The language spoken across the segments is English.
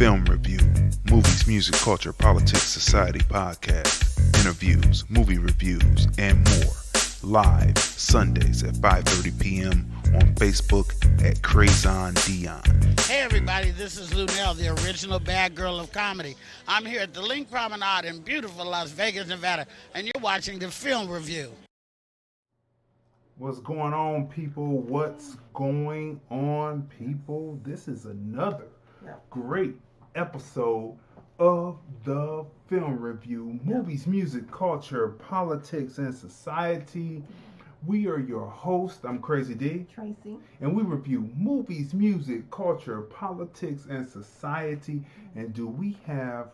Film review, movies, music, culture, politics, society podcast, interviews, movie reviews, and more. Live Sundays at 5:30 p.m. on Facebook at Crazy Dee. Hey everybody, this is Lunell, the original bad girl of comedy. I'm here at the Link Promenade in beautiful Las Vegas, Nevada, and you're watching the film review. What's going on, people? What's going on, people? This is another great episode of the film review. Movies, music, culture, politics, and society. We are your hosts. I'm Crazy Dee. Tracy. And we review movies, music, culture, politics, and society. And do we have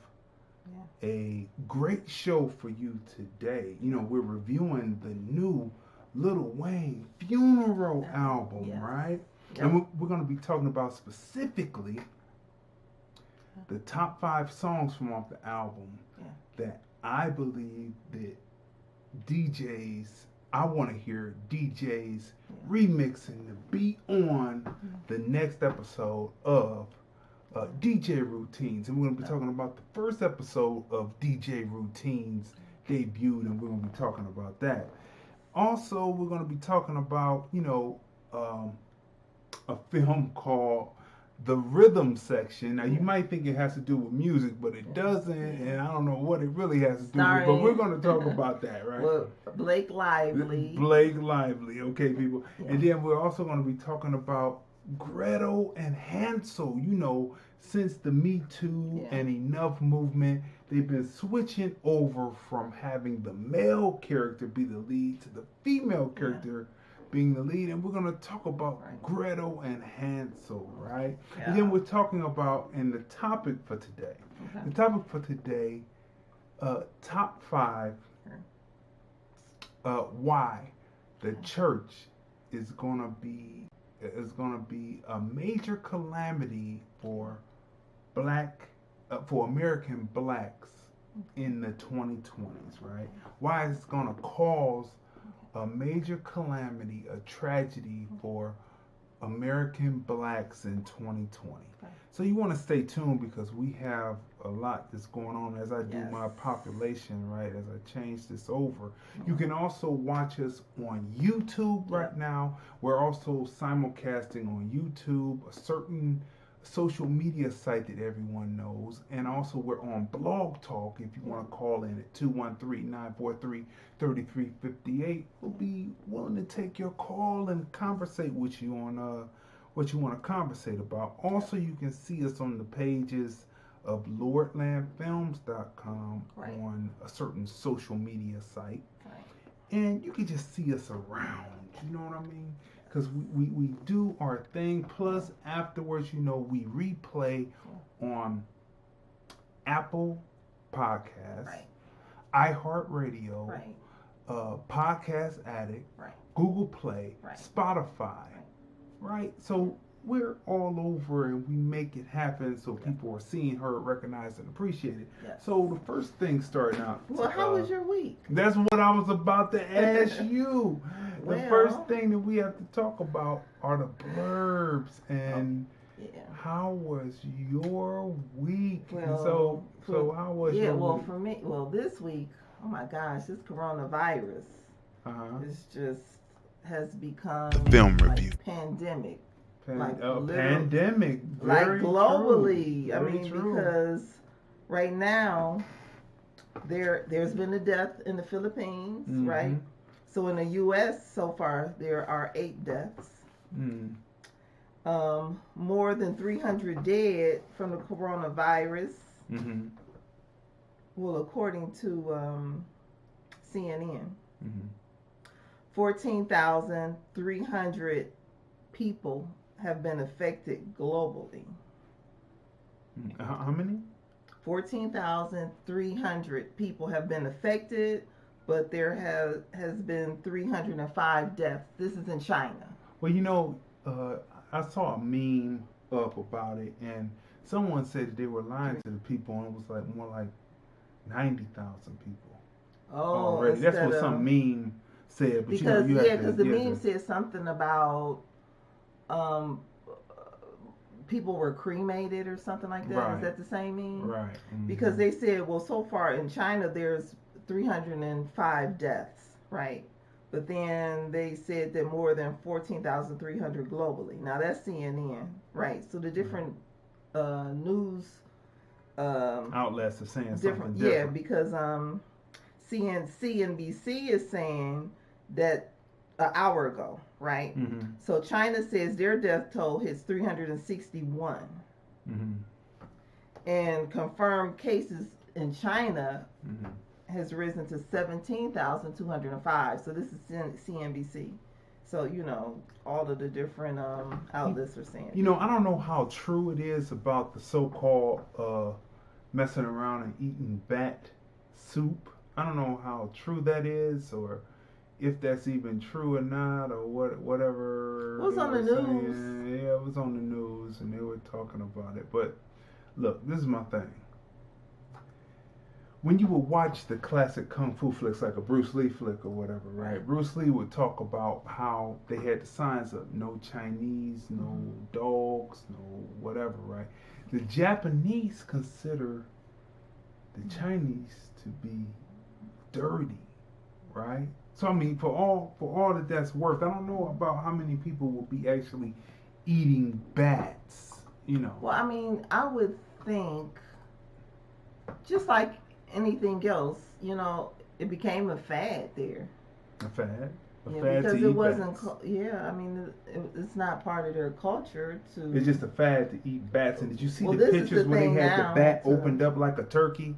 a great show for you today? You know, we're reviewing the new Lil Wayne Funeral album, right? Yep. And we're going to be talking about specifically the top 5 songs from off the album that I believe that I want to hear DJs remixing to be on the next episode of DJ Routines. And we're going to be talking about the first episode of DJ Routines debuted, and we're going to be talking about that. Also, we're going to be talking about, a film called The Rhythm Section. Now, you might think it has to do with music, but it doesn't, and I don't know what it really has to do with, but we're going to talk about that, right? Well, Blake Lively, okay, people. Yeah. And then we're also going to be talking about Gretel and Hansel. You know, since the Me Too and Enough movement, they've been switching over from having the male character be the lead to the female character being the lead. And we're going to talk about Gretel and Hansel, right? Yeah. And then we're talking about, and the topic for today, top 5, why the church is going to be a major calamity for American blacks in the 2020s, right? Why it's going to cause a major calamity, a tragedy for American blacks in 2020. So you want to stay tuned because we have a lot that's going on as I do my population, right? As I change this over. You can also watch us on YouTube right now. We're also simulcasting on YouTube, a certain social media site that everyone knows, and also we're on Blog Talk. If you want to call in at 213-943-3358, we'll be willing to take your call and conversate with you on what you want to conversate about. Also, you can see us on the pages of lordlandfilms.com on a certain social media site, and you can just see us around, you know what I mean? Because we do our thing. Plus, afterwards, we replay on Apple Podcasts, iHeartRadio, Podcast Addict, Google Play, Spotify, right? So we're all over, and we make it happen so people are seeing, heard, recognized, and appreciated. So the first thing starting out. Well, how was your week? That's what I was about to ask you. The first thing that we have to talk about are the blurbs, and how was your week? Well, so how was your week? Well, for me, this week, oh my gosh, this coronavirus is just has become the film review pandemic. Pandemic, very globally. True. I mean, because right now there's been a death in the Philippines, right? So in the U.S. so far there are 8 deaths. More than 300 dead from the coronavirus. Well, according to CNN, 14,300 people have been affected globally. How many? 14,300 people have been affected, but there has been 305 deaths. This is in China. Well, I saw a meme up about it, and someone said that they were lying to the people, and it was like more like 90,000 people. Already. That's what some meme said. But because the meme said something about people were cremated or something like that. Right. Is that the same mean? Right. Mm-hmm. Because they said, well, so far in China there's 305 deaths, right? But then they said that more than 14,300 globally. Now that's CNN, right? So the different news outlets are saying something different. Yeah, because CNBC is saying that an hour ago, right? Mm-hmm. So China says their death toll hits 361. Mm-hmm. And confirmed cases in China Mm-hmm. has risen to 17,205. So this is CNBC. So, you know, all of the different outlets are saying. You know, I don't know how true it is about the so-called messing around and eating bat soup. I don't know how true that is, or if that's even true or not, or whatever. It was on the news. Yeah, it was on the news, and they were talking about it. But look, this is my thing. When you would watch the classic kung fu flicks, like a Bruce Lee flick or whatever, right? Bruce Lee would talk about how they had the signs of no Chinese, no dogs, no whatever, right? The Japanese consider the Chinese to be dirty, right? So I mean, for all that that's worth, I don't know about how many people will be actually eating bats, you know. Well, I mean, I would think, just like anything else, you know, it became a fad there. A fad? Yeah, fad because to it eat wasn't. bats. I mean, it's not part of their culture to. It's just a fad to eat bats. And did you see Well, the this is pictures the where they thing had now the bat to- opened up like a turkey?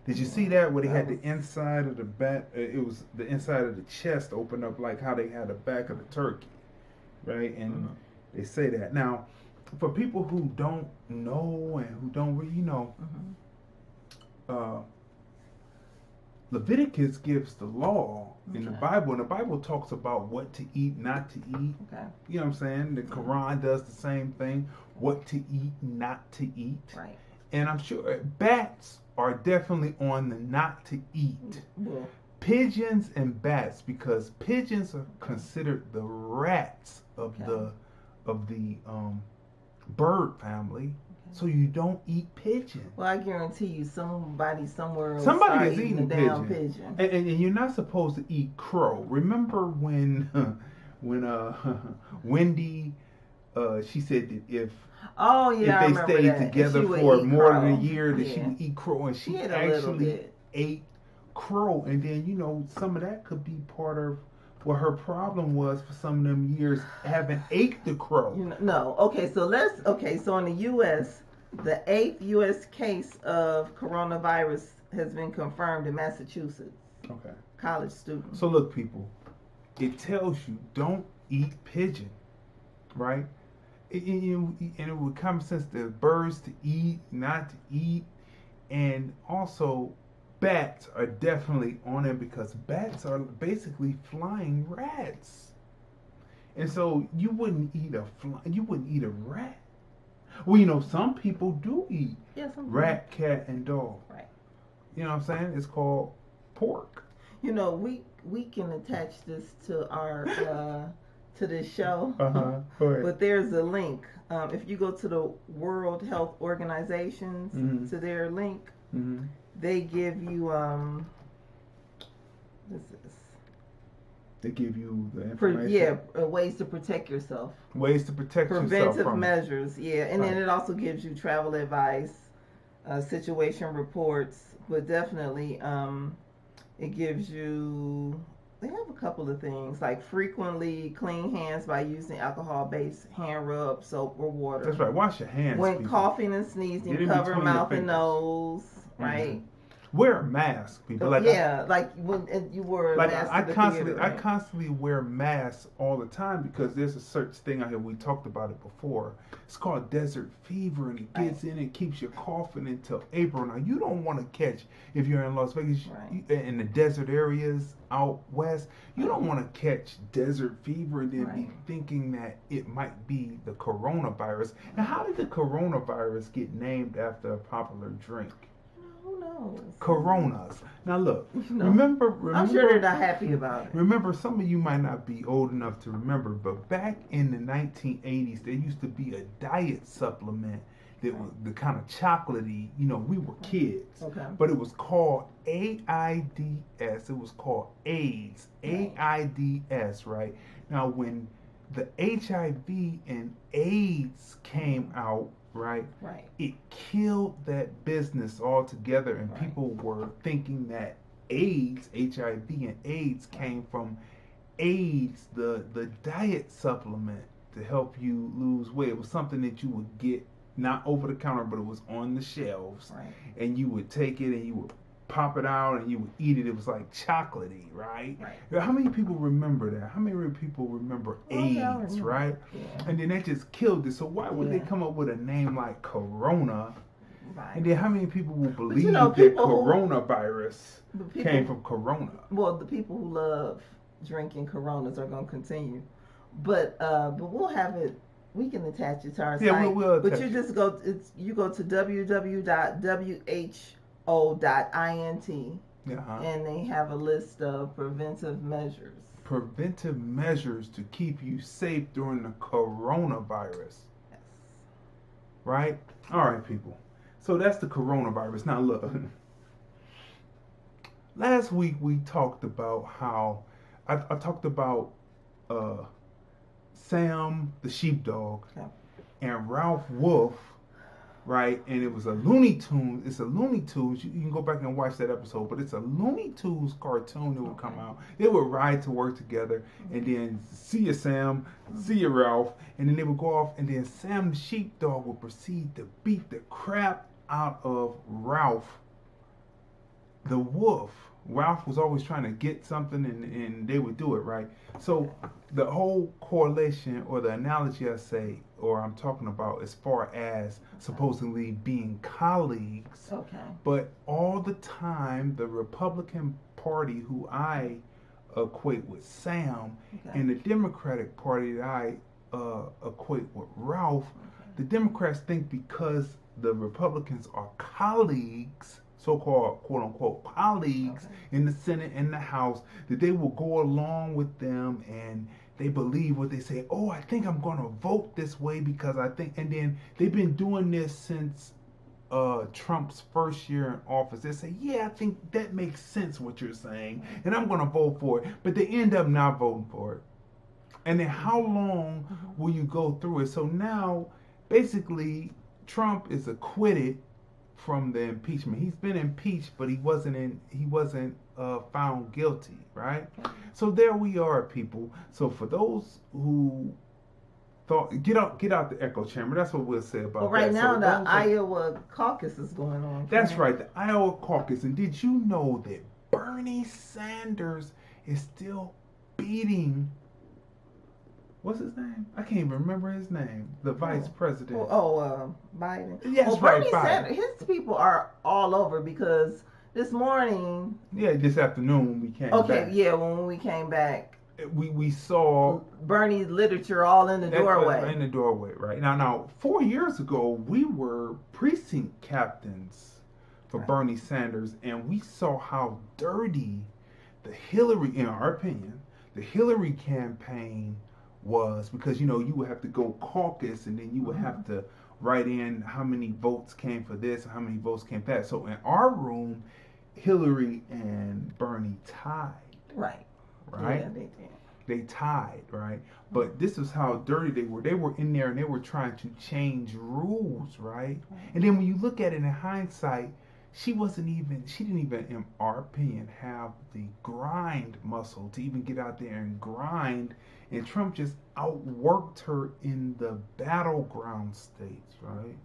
Did you see that where they had That the inside of the bat? It was the inside of the chest opened up like how they had the back of the turkey, right? And they say that now. For people who don't know and who don't really know, Leviticus gives the law in the Bible, and the Bible talks about what to eat, not to eat. Okay. You know what I'm saying? The Quran does the same thing, what to eat, not to eat. Right. And I'm sure bats are definitely on the not to eat. Yeah. Pigeons and bats, because pigeons are considered the rats of the bird family. So you don't eat pigeon. Well, I guarantee you, somebody somewhere Somebody started is eating a damn pigeon. And you're not supposed to eat crow. Remember when Wendy, she said that if they stayed together for more than a year, that she would eat crow, and she actually ate crow. And then, you know, some of that could be part of what her problem was for some of them years, having ate the crow. So in the U.S., the 8th U.S. case of coronavirus has been confirmed in Massachusetts. Okay. College students. So look, people, it tells you don't eat pigeon, right? And it would come since there's birds to eat, not to eat, and also bats are definitely on it because bats are basically flying rats, and so you wouldn't eat a rat. Well, you know, some people do eat rat, cat, and dog. Right. You know what I'm saying? It's called pork. You know, we can attach this to our to this show. Go ahead. But there's a link. If you go to the World Health Organization's to their link, they give you They give you the information. Ways to protect yourself. Ways to protect yourself from preventive measures. And then it also gives you travel advice, situation reports, but definitely it gives you. They have a couple of things like frequently clean hands by using alcohol-based hand rub, soap, or water. That's right. Wash your hands. When people. Coughing and sneezing, cover mouth and nose. Right. Wear a mask, people. Like when you wore a mask. I constantly wear masks all the time because there's a certain thing out here. We talked about it before. It's called desert fever, and it gets in and keeps you coughing until April. Now you don't want to catch if you're in Las Vegas in the desert areas out west. You don't want to catch desert fever and then be thinking that it might be the coronavirus. Now, how did the coronavirus get named after a popular drink? Who knows? Coronas. Now look, No. remember. I'm sure they're not happy about it. Remember, some of you might not be old enough to remember, but back in the 1980s, there used to be a diet supplement that was the kind of chocolatey. We were kids, Okay. but it was called AIDS. It was called AIDS. AIDS, right? Now, when the HIV and AIDS came out, right? It killed that business altogether, and people were thinking that AIDS, HIV, and AIDS came from AIDS, the diet supplement to help you lose weight. It was something that you would get not over the counter, but it was on the shelves, and you would take it and you would pop it out and you would eat it. It was like chocolatey, right? How many people remember that? How many people remember AIDS, right? Yeah. And then that just killed it. So why would they come up with a name like Corona? And then how many people will believe that coronavirus came from Corona? Well, the people who love drinking Coronas are going to continue. But we'll have it. We can attach it to our site. Yeah, we'll but you just go. You go to www.who.int, and they have a list of preventive measures. Preventive measures to keep you safe during the coronavirus. Yes. Right? All right, people. So that's the coronavirus. Now look. Last week we talked about how I talked about Sam the sheepdog and Ralph Wolf, right? And it was a Looney Tunes. It's a Looney Tunes. You can go back and watch that episode, but it's a Looney Tunes cartoon that would come out. They would ride to work together, and then see you, Sam, see you, Ralph, and then they would go off, and then Sam the sheepdog would proceed to beat the crap out of Ralph the wolf. Ralph was always trying to get something, and they would do it, right? So the whole correlation or the analogy I say, or I'm talking about as far as supposedly being colleagues, but all the time the Republican Party, who I equate with Sam, and the Democratic Party that I equate with Ralph, the Democrats think because the Republicans are colleagues, so-called quote-unquote colleagues in the Senate and the House, that they will go along with them and they believe what they say. Oh, I think I'm going to vote this way because I think, and then they've been doing this since Trump's first year in office. They say, yeah, I think that makes sense what you're saying, and I'm going to vote for it. But they end up not voting for it. And then how long will you go through it? So now, basically, Trump is acquitted from the impeachment. He's been impeached, but he wasn't found guilty, right? So there we are, people. So for those who thought, get out the echo chamber. That's what we'll say about that. Well, right now the Iowa caucus is going on. That's right, the Iowa caucus. And did you know that Bernie Sanders is still beating, what's his name? I can't even remember his name. The vice president. Biden. Yes, Bernie Biden. Sanders, his people are all over because this morning. Yeah, this afternoon when we came back. Okay, yeah, when we came back. We saw Bernie's literature all in the doorway. In the doorway, right. Now, 4 years ago, we were precinct captains for Bernie Sanders, and we saw how dirty in our opinion, the Hillary campaign was, because you would have to go caucus, and then you would have to write in how many votes came for this and how many votes came for that. So in our room, Hillary and Bernie tied. Right. Yeah, they tied, right? But this is how dirty they were. They were in there and they were trying to change rules, right? And then when you look at it in hindsight, she didn't even, in our opinion, have the grind muscle to even get out there and grind. And Trump just outworked her in the battleground states, right?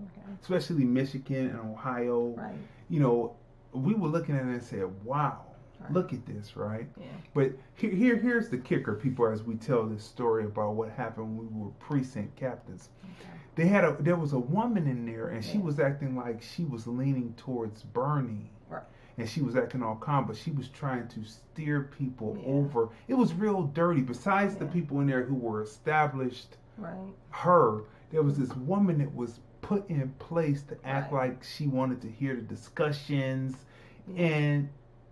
Especially Michigan and Ohio. Right. We were looking at it and said, wow, look at this, right? Yeah. But here's the kicker, people, as we tell this story about what happened when we were precinct captains. There was a woman in there, and she was acting like she was leaning towards Bernie. Right. And she was acting all calm, but she was trying to steer people over. It was real dirty. Besides the people in there who were established, her, there was this woman that was put in place to act Right. like she wanted to hear the discussions, and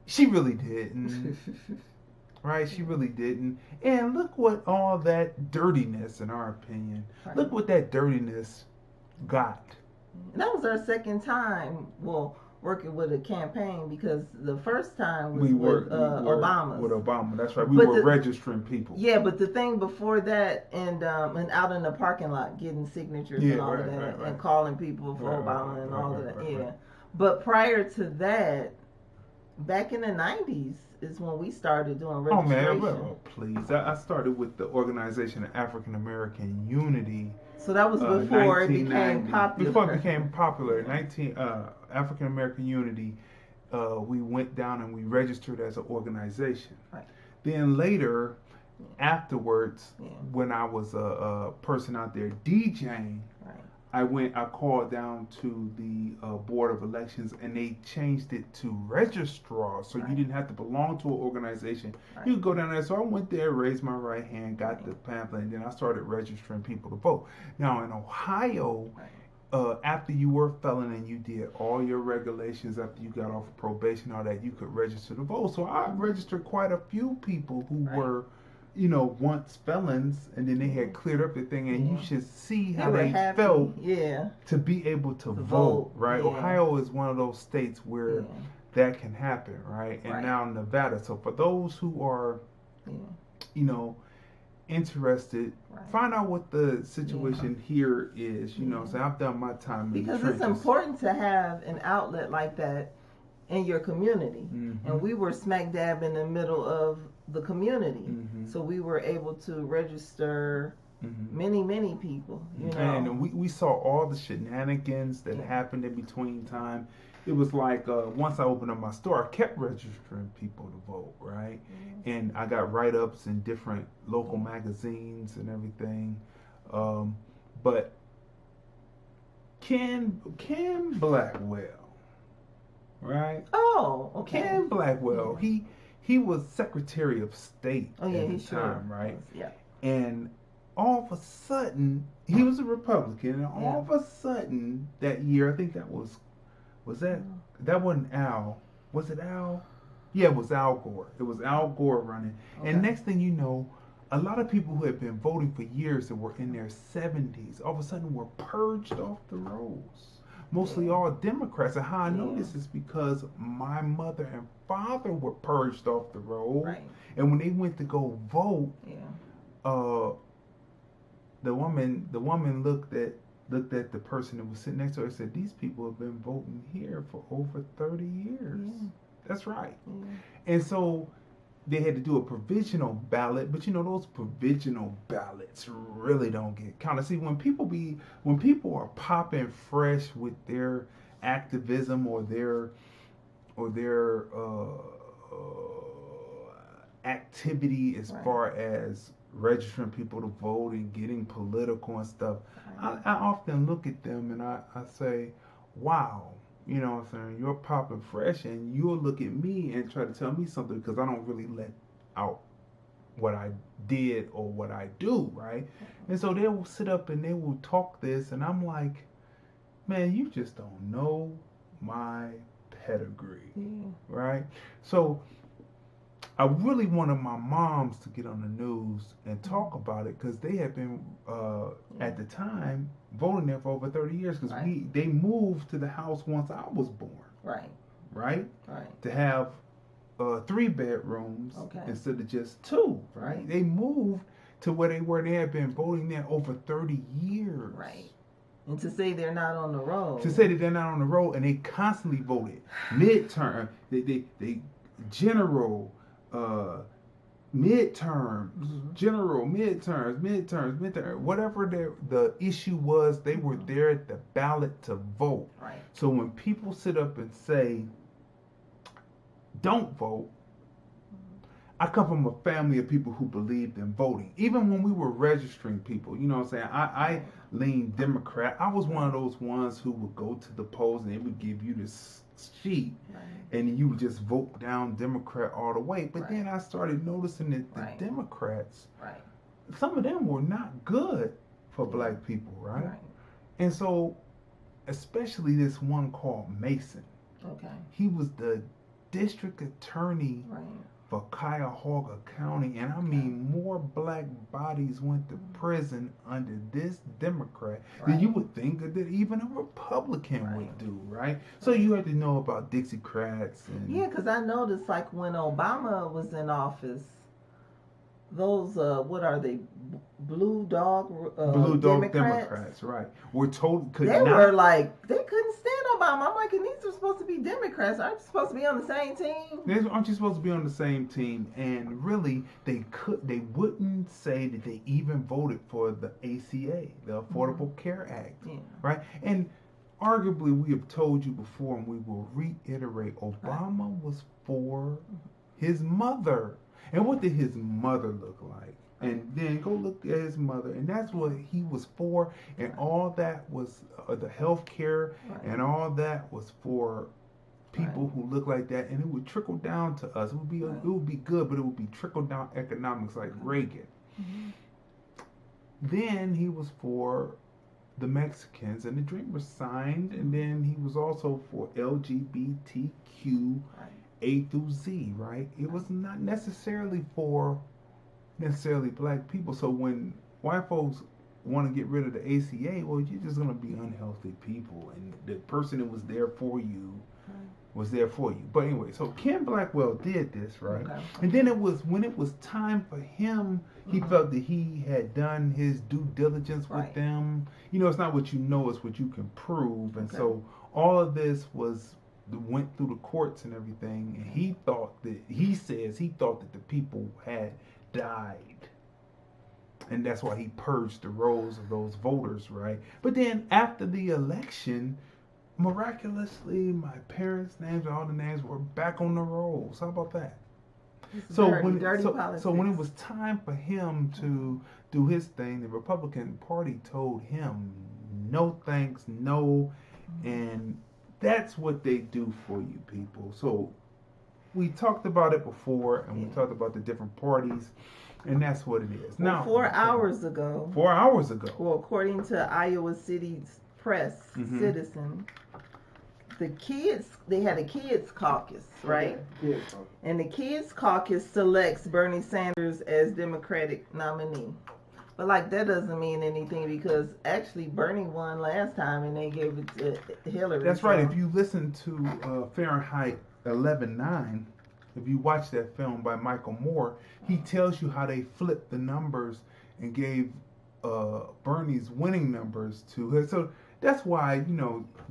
she really didn't. Right? She really didn't. And look what all that dirtiness, in our opinion, Right. look what that dirtiness got. And that was our second time, well, working with a campaign, because the first time was with Obama's. With Obama, that's right. We But were the- registering people. Yeah, but the thing before that, and out in the parking lot getting signatures and all right, of that, right, right. and calling people for Right, Obama right, and right, all right, of that. right, Yeah, right. but prior to that, back in the '90s is when we started doing Oh registration. man, well, please. I started with the Organization of African American Unity. So that was before it became 1990. popular. Before it became popular, African American Unity, we went down and we registered as an organization. Right. Then later, afterwards, Yeah. when I was a person out there DJing, Right. I called down to the Board of Elections, and they changed it to registrar, so Right. you didn't have to belong to an organization. Right. You could go down there. So I went there, raised my right hand, got the pamphlet, and then I started registering people to vote. Now in Ohio, after you were a felon and you did all your regulations, after you got off of probation, all that, you could register to vote. So I registered quite a few people who Right. were, once felons, and then they had cleared up the thing, and you should see how were they happy. felt Yeah. to be able to vote, vote, right? yeah. Ohio is one of those states where Yeah. that can happen, right? And Right. now Nevada. So for those who are, Yeah. interested, Right. find out what the situation here is. So I've done my time in Because the it's trenches. important to have an outlet like that in your community. And we were smack dab in the middle of the community. So we were able to register many people, And we saw all the shenanigans that happened in between time. It was like once I opened up my store, I kept registering people to vote, right? And I got write-ups in different local magazines and everything. But Ken Blackwell, right? Oh, okay. Ken Blackwell, he was Secretary of State Oh yeah, at the he sure time, right? was. Yeah. And all of a sudden, he was a Republican, and all of a sudden that year, I think that was that wasn't Al. Was it Al? Yeah, it was Al Gore. It was Al Gore running. Okay. And next thing you know, a lot of people who had been voting for years that were in their 70s, all of a sudden were purged off the rolls. Mostly all Democrats. And how I know this is because my mother and father were purged off the roll. Right. And when they went to go vote, the woman looked at the person that was sitting next to her and said, "These people have been voting here for over 30 years." Yeah. That's right. Yeah. And so they had to do a provisional ballot, but those provisional ballots really don't get counted. See, when people are popping fresh with their activism or their activity as far as registering people to vote and getting political and stuff, I often look at them and I say, wow, you know what I'm saying, you're popping fresh, and you'll look at me and try to tell me something because I don't really let out what I did or what I do, right? And so they will sit up and they will talk this, and I'm like, man, you just don't know my pedigree, right? So I really wanted my moms to get on the news and talk about it because they had been, at the time, voting there for over 30 years because they moved to the house once I was born. Right? To have 3 bedrooms instead of just 2, right? They moved to where they were. They had been voting there over 30 years. Right. And to say they're not on the road. To say that they're not on the road, and they constantly voted. Midterm, they general, midterms, general, midterms, whatever the issue was, they were there at the ballot to vote. Right. So when people sit up and say, don't vote, I come from a family of people who believed in voting. Even when we were registering people, you know what I'm saying? I leaned Democrat. I was one of those ones who would go to the polls and they would give you this sheet and you would just vote down Democrat all the way. But then I started noticing that the Democrats, some of them were not good for black people, right? And so, especially this one called Mason. Okay. He was the district attorney for Cuyahoga County, and I mean, more black bodies went to prison under this Democrat than you would think that even a Republican would do, right? So you had to know about Dixiecrats and because I noticed like when Obama was in office, those what are they? Blue dog Democrats, right? Were told were like they couldn't stand Obama. I'm like, and these are supposed to be Democrats. Aren't you supposed to be on the same team? Aren't you supposed to be on the same team? And really, they wouldn't say that they even voted for the ACA, the Affordable Care Act, right? And arguably, we have told you before, and we will reiterate: Obama was for his mother. And what did his mother look like? And then go look at his mother, and that's what he was for. And all that was the health care, and all that was for people who look like that. And it would trickle down to us. It would be good, but it would be trickle down economics like Reagan. Then he was for the Mexicans, and the dream was signed. And then he was also for LGBTQ. A through Z, right? It was not necessarily for black people. So when white folks want to get rid of the ACA, well, you're just going to be unhealthy people, and the person that was there for you was there for you. But anyway, so Ken Blackwell did this, right? And then when it was time for him, he felt that he had done his due diligence with them. You know, it's not what you know, it's what you can prove. And so all of this went through the courts and everything, and he thought that the people had died, and that's why he purged the rolls of those voters, right? But then after the election, miraculously, my parents' names and all the names were back on the rolls. How about that? So when it was time for him to do his thing, the Republican Party told him no thanks, no, and that's what they do for you people. So we talked about it before, and we talked about the different parties, and that's what it is. Now, 4 hours ago. Well, according to Iowa City's Press Citizen, they had a kids caucus, right? And the kids caucus selects Bernie Sanders as Democratic nominee. But like that doesn't mean anything because actually Bernie won last time and they gave it to Hillary. That's right. If you listen to Fahrenheit 11/9, if you watch that film by Michael Moore, he tells you how they flipped the numbers and gave Bernie's winning numbers to her. So that's why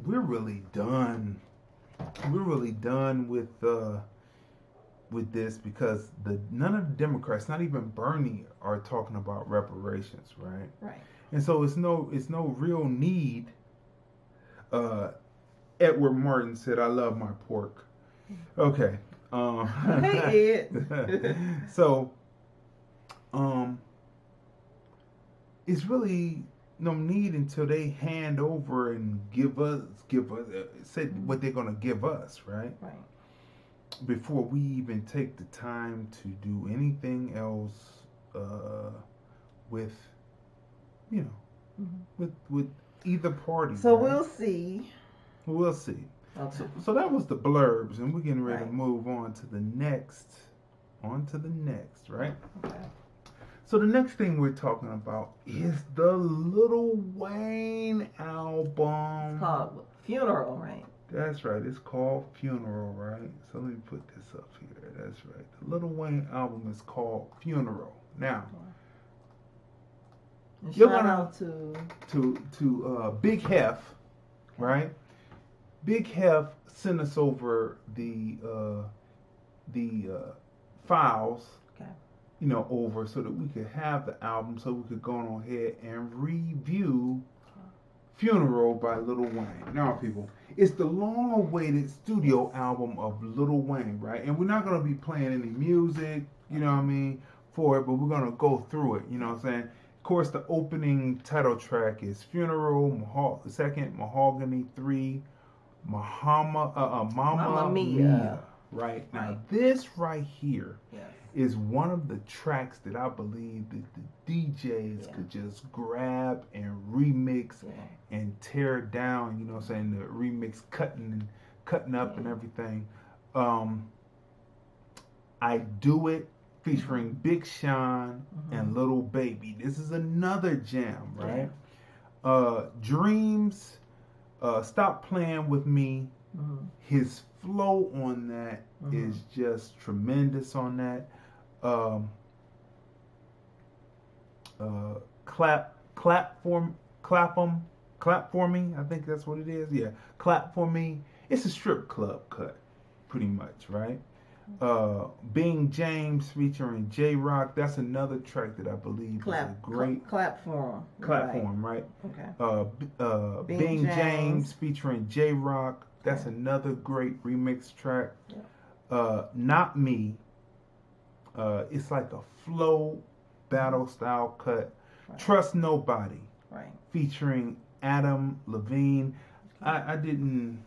we're really done. We're really done with this because none of the Democrats, not even Bernie, are talking about reparations, right? Right. And so it's no real need. Edward Martin said, "I love my pork." Okay. Hey Ed. So, it's really no need until they hand over and give us say what they're gonna give us, right? Right. Before we even take the time to do anything else with with either party. So right? We'll see. Okay. So that was the blurbs, and we're getting ready to move on to the next, right? Okay. So the next thing we're talking about is the Lil Wayne album. It's called Funeral, right? That's right. It's called Funeral, right? So let me put this up here. That's right. The Lil Wayne album is called Funeral. Now, and you're shout gonna out to Big Heff, right? Big Heff sent us over the files, over so that we could have the album, so we could go on ahead and review Funeral by Lil Wayne. Now, people, it's the long-awaited studio album of Lil Wayne, right? And we're not going to be playing any music, for it, but we're going to go through it, you know what I'm saying? Of course, the opening title track is Funeral, the second, Mahogany, 3, Mamma Mia. Right? Now, this right here is one of the tracks that I believe that the DJs could just grab and remix and tear down, you know what I'm saying, the remix cutting up and everything. I Do It featuring Big Sean and Little Baby. This is another jam, right? Dreams, Stop Playing With Me. His flow on that is just tremendous on that. Clap for me. I think that's what it is. Yeah, Clap for Me. It's a strip club cut, pretty much, right? Bing James featuring J Rock. That's another track that I believe is a great clap for him. Clap for him, right? Okay. Bing James featuring J Rock. That's another great remix track. Not Me. It's like a flow battle style cut. Trust Nobody. Right. Featuring Adam Levine. I didn't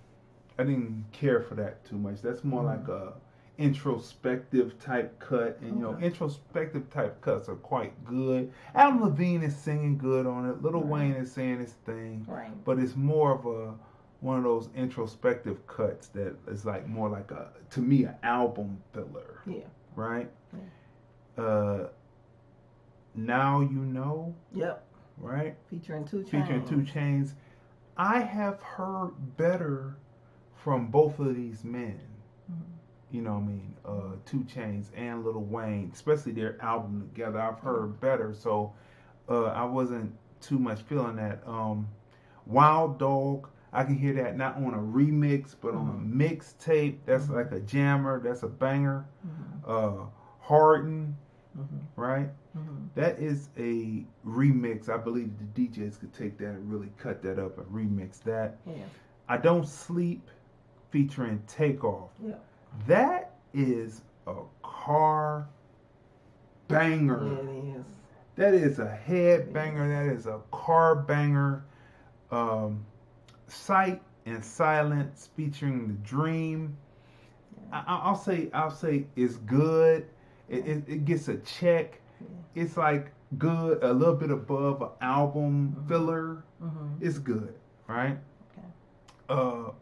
care for that too much. That's more like a introspective type cut, and you know, introspective type cuts are quite good. Adam Levine is singing good on it. Lil Wayne is saying his thing, but it's more of one of those introspective cuts that is like more like to me, an album filler. Yeah. Right. Yeah. Now You Know. Yep. Right. Featuring 2 Chainz. I have heard better from both of these men. You know what I mean? 2 Chainz and Lil Wayne, especially their album together. I've heard better, so I wasn't too much feeling that. Wild Dog, I can hear that not on a remix, but on a mixtape. That's like a jammer. That's a banger. Harden, right? That is a remix. I believe the DJs could take that and really cut that up and remix that. Yeah. I Don't Sleep featuring Takeoff. Yeah. That is a car banger. Yeah, it is. That is a head banger. That is a car banger. Sight and Silence featuring The Dream. I'll say it's good. It gets a check. It's like good, a little bit above an album filler. It's good, right? Okay.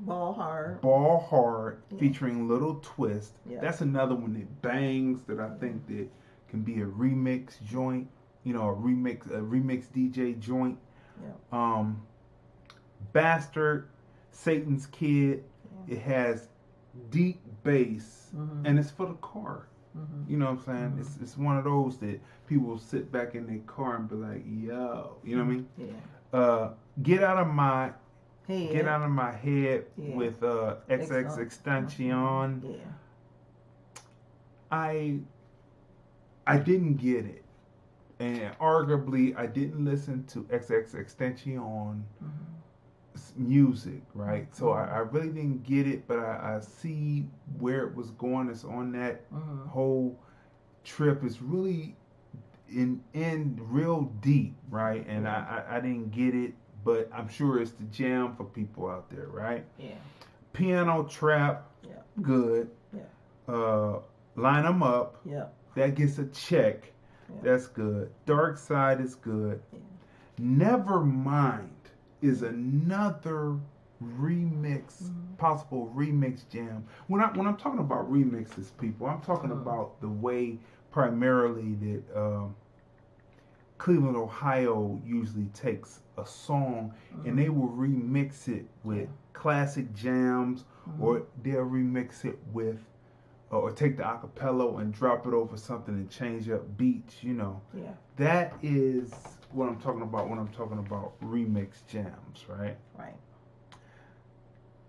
Ball Hard featuring Little Twist. Yeah. That's another one that bangs that I think that can be a remix joint. You know, a remix DJ joint. Yeah. Bastard, Satan's Kid. Yeah. It has deep bass and it's for the car. You know what I'm saying? It's one of those that people will sit back in their car and be like, yo, you know what I mean? Yeah. Get Out of My Head with XX Extension. Yeah. I didn't get it. And arguably I didn't listen to XX Extension music, right? So I really didn't get it, but I see where it was going. It's on that whole trip. It's really in real deep, right? And I didn't get it, but I'm sure it's the jam for people out there, right? Yeah. Piano Trap, good. Yeah. Line 'Em Up, that gets a check. Yeah. That's good. Dark Side is good. Yeah. Nevermind is another remix, possible remix jam. When I'm talking about remixes, people, I'm talking about the way primarily that Cleveland, Ohio usually takes a song and they will remix it with classic jams, or they'll remix it with or take the acapella and drop it over something and change up beats, you know. Yeah. That is what I'm talking about when I'm talking about remix jams, right? Right.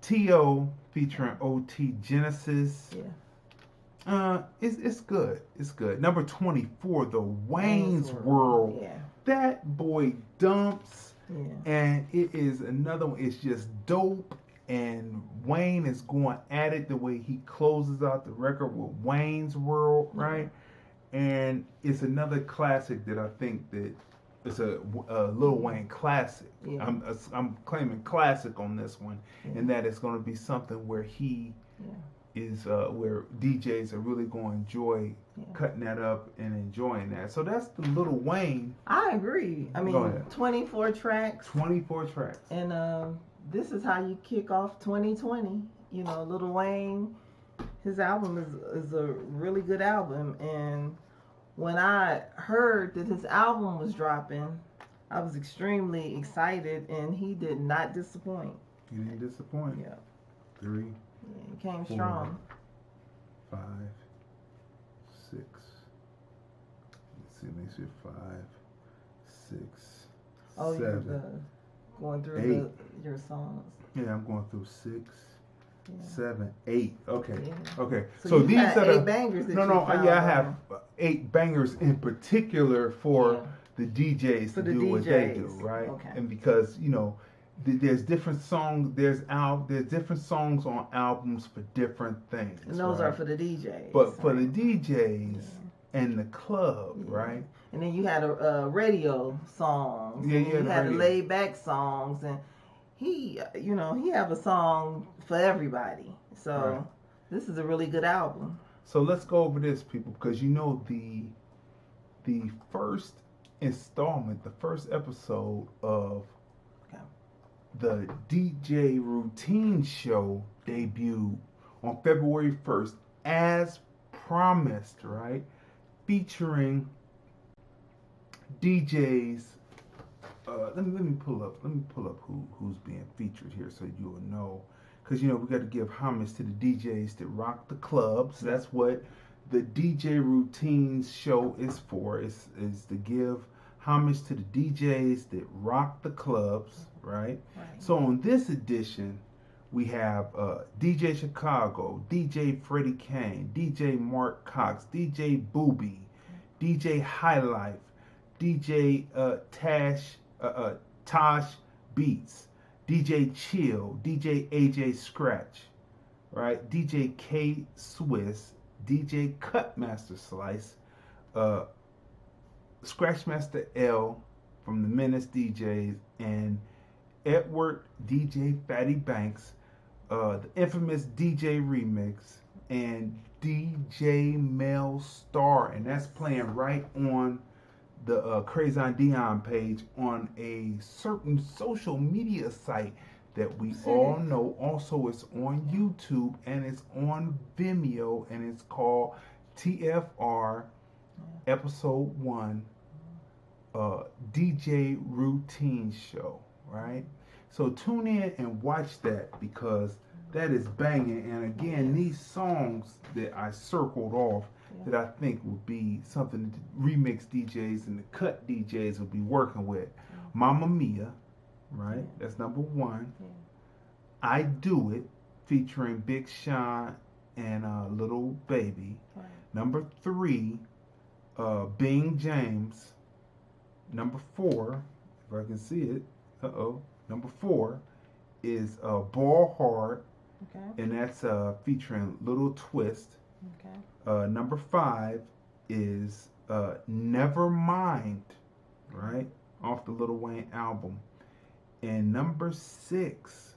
T.O. featuring O.T. Genesis. Yeah. It's good. It's good. Number 24, The Wayne's World. Yeah. That boy dumps. Yeah. And it is another one. It's just dope. And Wayne is going at it the way he closes out the record with Wayne's World, right? And it's another classic that I think that it's a Lil Wayne classic. Yeah. I'm claiming classic on this one, and that it's going to be something where he is where DJs are really going to enjoy cutting that up and enjoying that. So that's the Lil Wayne. I agree. I mean, 24 tracks. 24 tracks. And this is how you kick off 2020. You know, Lil Wayne, his album is a really good album. And when I heard that his album was dropping, I was extremely excited, and he did not disappoint. He didn't disappoint. Yeah. 3. Yeah, he came 4, strong. 5, 6. Let's see, makes it 5, 6, Oh, 7. you're going through your songs. Yeah, I'm going through 6, Yeah. 7, 8. Okay, Yeah. okay. So these had are 8 bangers. That I have 8 bangers in particular for the DJs for to the do DJs. what they do, right? Okay. And because there's different songs. There's different songs on albums for different things. And those are for the DJs. But for the DJs and the club, right? And then you had a radio songs. Yeah, you had the laid back songs, and he have a song for everybody. So this is a really good album. So let's go over this, people, because the first installment, the first episode of the DJ Routine Show debuted on February 1st, as promised, right? Featuring DJs. Let me pull up who's being featured here, so you'll know. Because we got to give homage to the DJs that rock the clubs. That's what the DJ Routines Show is for. Is to give homage to the DJs that rock the clubs, right? So on this edition, we have DJ Chicago, DJ Freddie Kane, DJ Mark Cox, DJ Booby, DJ High Life, DJ Tosh Beats, DJ Chill, DJ AJ Scratch, right? DJ K Swiss, DJ Cutmaster Slice, Scratchmaster L from the Menace DJs, and Edward DJ Fatty Banks, the infamous DJ Remix, and DJ Mel Star, and that's playing right on the Crazy Dion page on a certain social media site that we all know. Also, it's on YouTube and it's on Vimeo, and it's called TFR Episode 1 DJ Routine Show, right? So tune in and watch that, because that is banging. And again, these songs that I circled off that I think would be something that the remix DJs and the cut DJs will be working with. Mamma Mia, right? That's number 1. I Do It, featuring Big Sean and Little Baby. Number 3, Bing James. Number 4, if I can see it. Number 4 is Ball Hard, and that's featuring Little Twist. Number 5 is Never Mind, right, off the Lil Wayne album. And number 6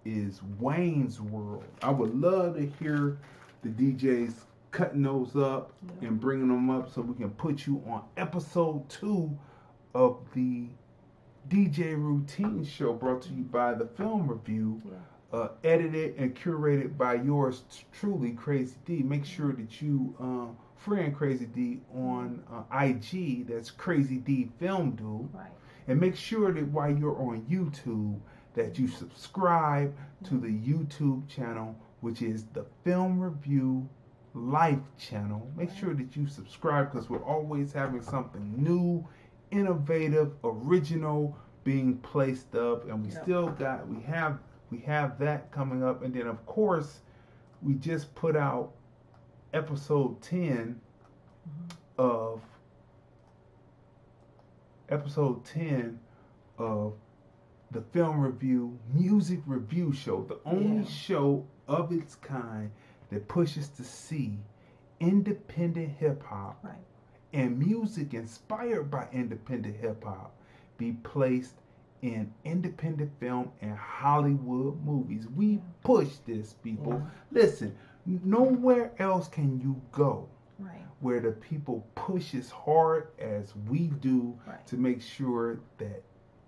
is Wayne's World. I would love to hear the DJs cutting those up and bringing them up so we can put you on episode 2 of the DJ Routine Show, brought to you by the Film Review, edited and curated by yours truly, Crazy Dee. Make sure that you friend Crazy Dee on IG. That's Crazy Dee Film Dude. And make sure that while you're on YouTube, that you subscribe to the YouTube channel, which is the Film Review Life channel. Make sure that you subscribe, because we're always having something new, innovative, original being placed up, and we have that coming up. And then of course we just put out episode 10 of the Film Review Music Review Show, the only show of its kind that pushes to see independent hip-hop and music inspired by independent hip-hop be placed in independent film and Hollywood movies. We push this, people. Listen, Nowhere else can you go Right. where the people push as hard as we do Right. to make sure that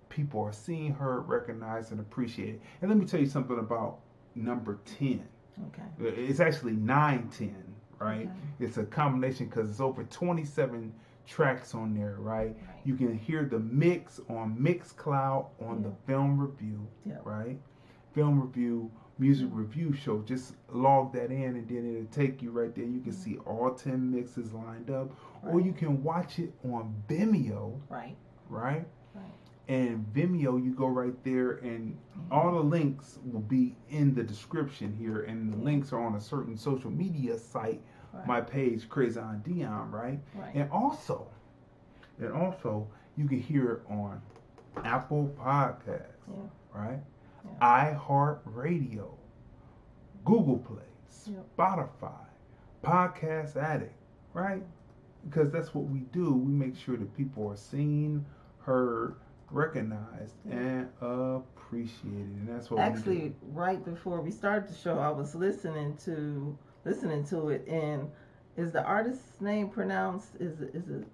people are seen, heard, recognized, and appreciated. And let me tell you something about number 10. Okay. It's actually 910, right? Okay. It's a combination because it's over 27 tracks on there, right? Right. You can hear the mix on Mixcloud on Yeah. the film review, Yeah. right? Film review, music review show. Just log that in and then it'll take you right there. You can see all 10 mixes lined up, or Right. you can watch it on Vimeo, Right. right? Right. And Vimeo, you go right there, and all the links will be in the description here, and the links are on a certain social media site, Right. my page, Crazy Dion, right? Right. And also, you can hear it on Apple Podcasts, Yeah. right? Yeah. iHeartRadio, Google Play, Yep. Spotify, Podcast Addict, right? Because that's what we do. We make sure that people are seen, heard, recognized, and appreciated, and that's what we Actually, do. right before we started the show, I was listening to it, and is the artist's name pronounced? Is it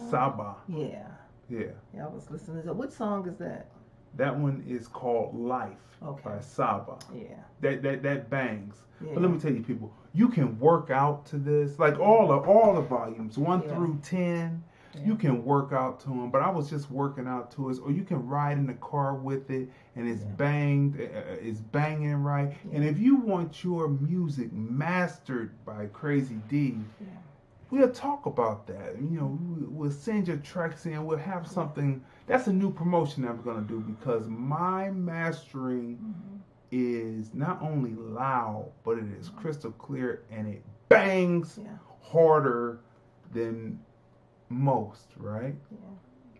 Saba. Yeah. Yeah. Yeah, I was listening to. Which song is that? That one is called Life by Saba. Yeah. That bangs. Yeah. But let me tell you, people, you can work out to this, like all the volumes, 1 through 10. Yeah. You can work out to them, but I was just working out to it. Or you can ride in the car with it, and it's it's banging right. Yeah. And if you want your music mastered by Crazy Dee, Yeah. we'll talk about that. You know, we'll send your tracks in. We'll have something. That's a new promotion I'm gonna do because my mastering is not only loud, but it is crystal clear and it bangs harder than most, right? Yeah.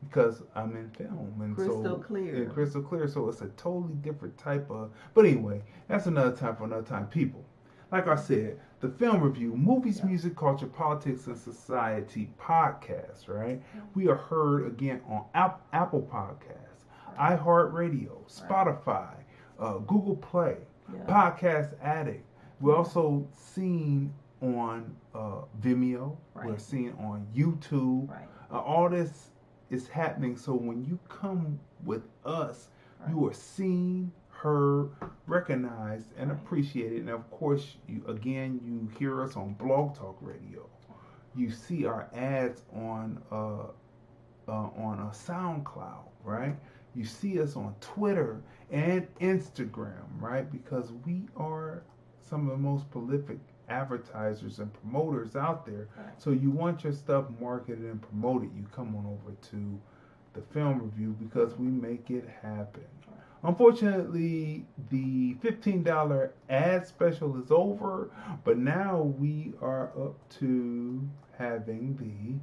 Because I'm in film and Crystal clear. Yeah, crystal clear. So it's a totally different type of. But anyway, that's another time for another time. People, like I said, the film review, movies, music, culture, politics, and society podcast. Right? We are heard again on Apple Podcasts, iHeartRadio, Spotify, Google Play, Podcast Addict. We're also seen on Vimeo. We're seen on YouTube. All this is happening. So when you come with us, you are seen, heard, recognized, and appreciated. And of course, you hear us on Blog Talk Radio. You see our ads on a SoundCloud, right? You see us on Twitter and Instagram, right? Because we are some of the most prolific advertisers and promoters out there. So you want your stuff marketed and promoted, you come on over to the film review because we make it happen. Unfortunately, the $15 ad special is over, but now we are up to having the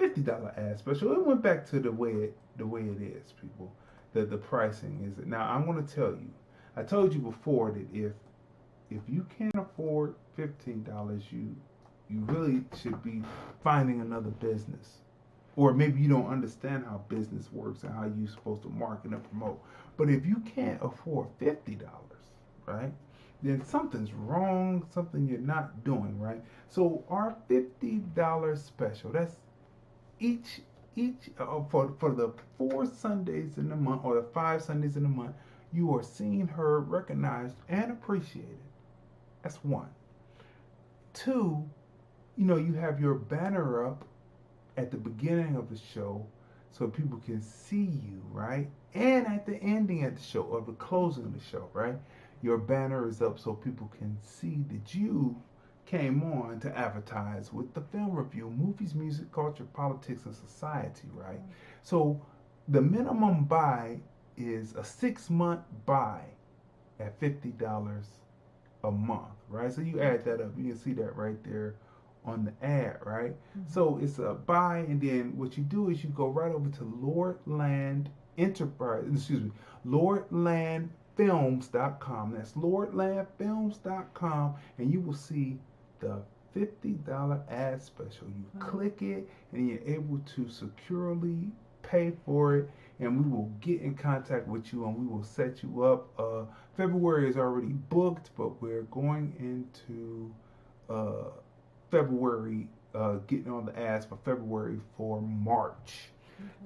$50 ad special. It went back to the way it is, people. The pricing is. Now I'm going to tell you. I told you before that if you can't afford $15, you really should be finding another business. Or maybe you don't understand how business works and how you're supposed to market and promote. But if you can't afford $50, right, then something's wrong, something you're not doing, right? So our $50 special, that's each for the 4 Sundays in the month or the 5 Sundays in the month, you are seen, heard, recognized, and appreciated. That's 1. 2, you have your banner up at the beginning of the show so people can see you, right? And at the ending of the show or the closing of the show, right? Your banner is up so people can see that you came on to advertise with the film review, movies, music, culture, politics, and society, right? So the minimum buy is a 6-month buy at $50 a month, right? So you add that up, you can see that right there on the ad, right? So it's a buy, and then what you do is you go right over to LordlandFilms.com. That's LordlandFilms.com, and you will see the $50 ad special. You click it, and you're able to securely pay for it, and we will get in contact with you and we will set you up. February is already booked, but we're going into February, getting on the ass for February for March.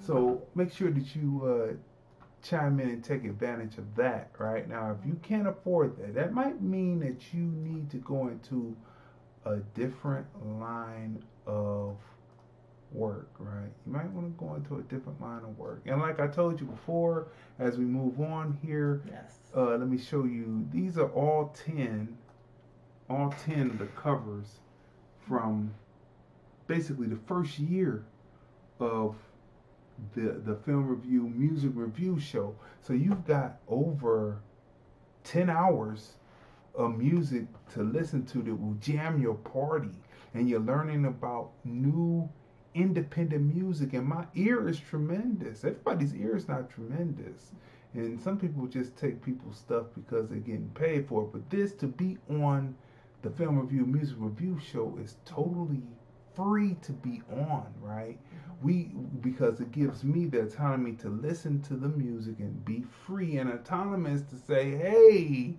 So make sure that you chime in and take advantage of that. Right now, if you can't afford that, that might mean that you need to go into a different line of work, right? You might want to go into a different line of work. And like I told you before, as we move on here, let me show you. These are all 10 of the covers from basically the first year of the film review, music review show. So you've got over 10 hours of music to listen to that will jam your party, and you're learning about new independent music. And my ear is tremendous. Everybody's ear is not tremendous, and some people just take people's stuff because they're getting paid for it. But this, to be on the film review music review show, is totally free to be on, right? Because it gives me the autonomy to listen to the music and be free and autonomous to say, hey,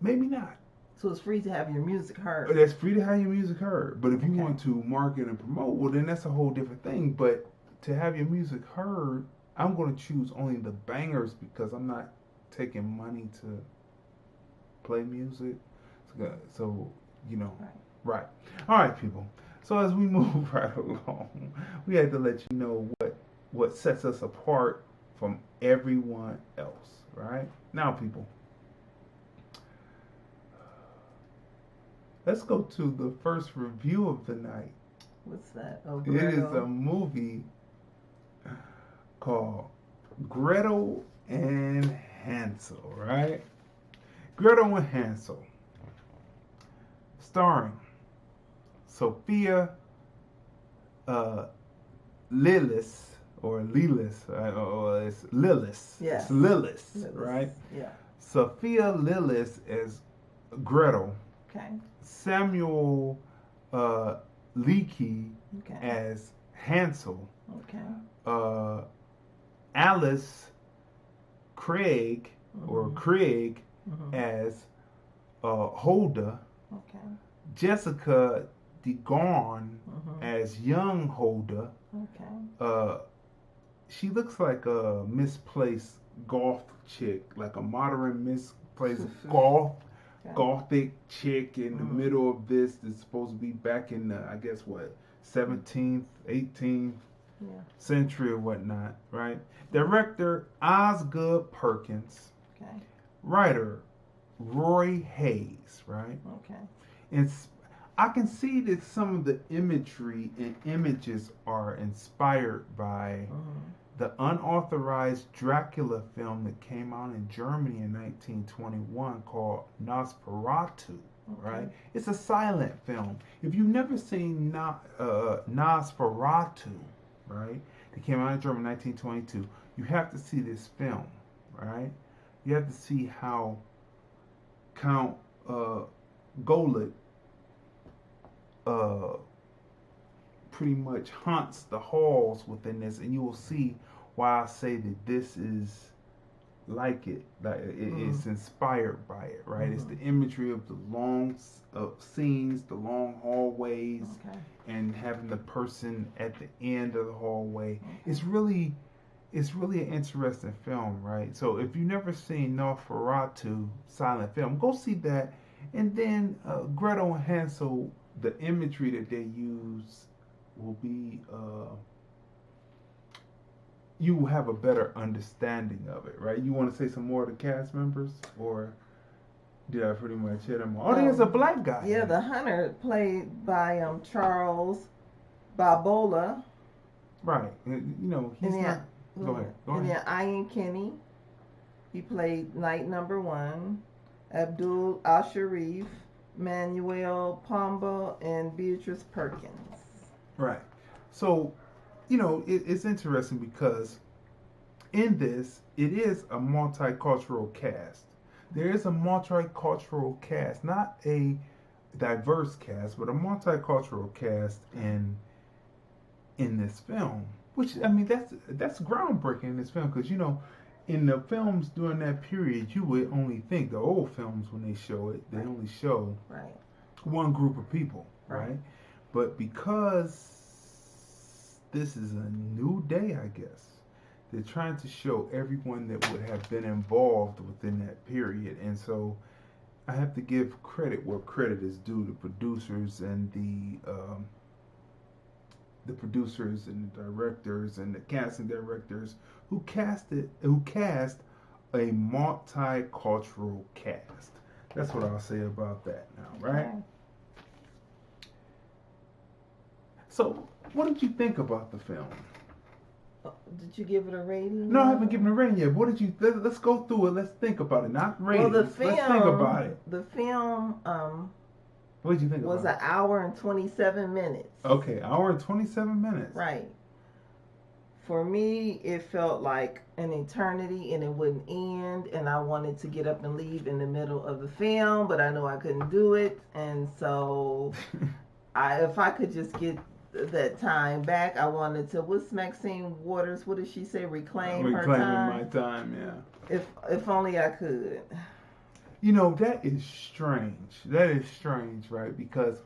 maybe not. So it's free to have your music heard. That's free to have your music heard. But if you want to market and promote, well, then that's a whole different thing. But to have your music heard, I'm going to choose only the bangers because I'm not taking money to play music. So you know, right. All right, people. So as we move right along, we had to let you know what sets us apart from everyone else, right? Now, people, let's go to the first review of the night. What's that? It is a movie called Gretel and Hansel, right? Gretel and Hansel. Starring Sophia Lillis, or Lillis, it's Lillis. Yeah. It's Lillis, right? Yeah. Sophia Lillis as Gretel. Okay. Samuel Leakey as Hansel. Okay. Alice Craig, or Craig, as Hulda. Okay. Jessica DeGorn as young Hulda. Okay. She looks like a misplaced goth chick, like a modern misplaced gothic chick in the middle of this. That's supposed to be back in the, I guess, 17th, 18th century or whatnot, right? Director Osgood Perkins. Okay. Writer Roy Hayes, right? Okay. And I can see that some of the imagery and images are inspired by the unauthorized Dracula film that came out in Germany in 1921 called Nosferatu, right? It's a silent film. If you've never seen Nosferatu, right? It came out in Germany in 1922. You have to see this film, right? You have to see how Count Golik pretty much haunts the halls within this, and you will see why I say that this is like it. Like it's inspired by it, right? It's the imagery of the long scenes, the long hallways, and having the person at the end of the hallway. It's really an interesting film, right? So if you've never seen Nosferatu silent film, go see that. And then Gretel and Hansel, the imagery that they use will be, you will have a better understanding of it, right? You want to say some more of the cast members, or did I pretty much hit them all? Oh, there's a black guy. Yeah, the hunter played by Charles Barbola. Right. You know, he's not... Go ahead. And then Ian Kinney, he played Night Number 1. Abdul Al-Sharif, Manuel Pombo, and Beatrice Perkins. Right. So, you know, it's interesting because in this, it is a multicultural cast. There is a multicultural cast, not a diverse cast, but a multicultural cast in this film. Which, I mean, that's groundbreaking in this film, because in the films during that period, you would only think the old films when they show it, they only show one group of people, right? But because this is a new day, I guess, they're trying to show everyone that would have been involved within that period, and so I have to give credit where credit is due. The producers and the producers and the directors and the casting directors who cast a multicultural cast. That's what I'll say about that now, right? So, what did you think about the film? Did you give it a rating? No, I haven't given it a rating yet. What did you? Let's go through it. Let's think about it. Not rating. Well, the film. Let's think about it. The film. What did you think was about it? an hour and 27 minutes. Okay, hour and 27 minutes. Right. For me, it felt like an eternity, and it wouldn't end. And I wanted to get up and leave in the middle of the film, but I knew I couldn't do it. And so, if I could just get that time back, I wanted to. What's Maxine Waters? What did she say? Reclaiming my time. Yeah. If only I could. That is strange. That is strange, right? Because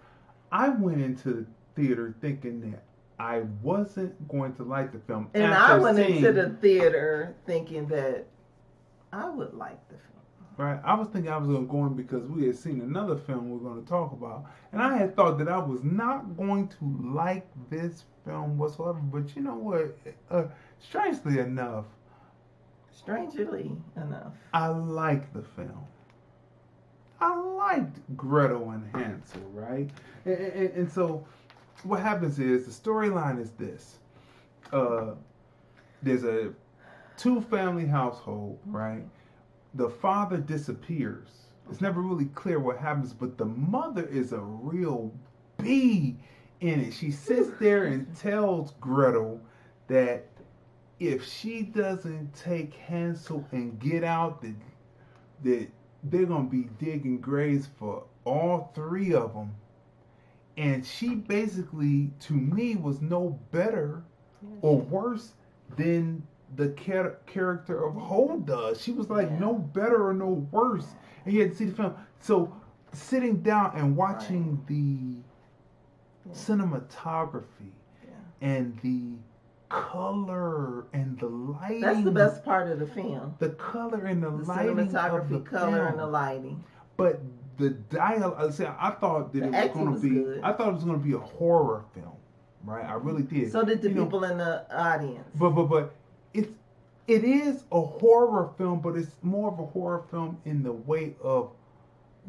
I went into the theater thinking that I wasn't going to like the film. And I went into the theater thinking that I would like the film. Right? I was thinking I was going to go in because we had seen another film we're going to talk about. And I had thought that I was not going to like this film whatsoever. But you know what? Strangely enough, I liked the film. I liked Gretel and Hansel, right? And so what happens is, the storyline is this. There's a two-family household, right? The father disappears. It's never really clear what happens, but the mother is a real bee in it. She sits there and tells Gretel that if she doesn't take Hansel and get out, that they're going to be digging graves for all three of them. And she basically, to me, was no better or worse than the character of Hulda. She was like no better or no worse. And you had to see the film. So sitting down and watching the cinematography and the color and the lighting. That's the best part of the film. The color and the lighting. Cinematography, color, and the lighting. But the dialogue, I thought that it was going to be. Good. I thought it was going to be a horror film, right? I really did. So did the people in the audience. But it is a horror film, but it's more of a horror film in the way of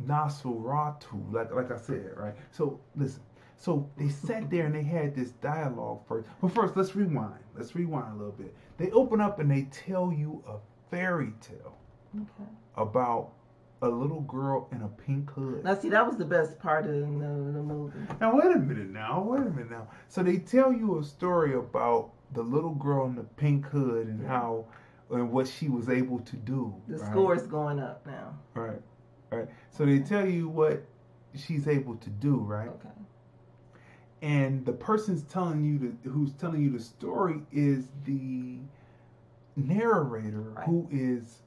Nosferatu, like I said, right? So listen. So they sat there and they had this dialogue first. But first, let's rewind. Let's rewind a little bit. They open up and they tell you a fairy tale about a little girl in a pink hood. Now, see, that was the best part of the movie. Now, wait a minute now. So they tell you a story about the little girl in the pink hood and how and what she was able to do. The score's going up now. Right. So they tell you what she's able to do, right? Okay. And the person's who's telling you the story is the narrator, who is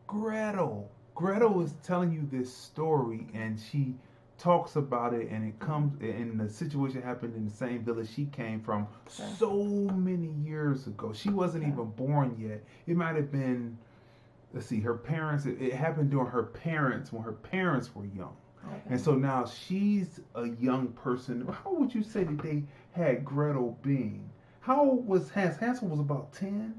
Gretel. Gretel is telling you this story, and she talks about it, and and the situation happened in the same village she came from so many years ago. She wasn't even born yet. It might have been, her parents. It happened during when her parents were young. Okay. And so now she's a young person. How would you say that they had Gretel being? How old was Hansel? Hansel was about 10?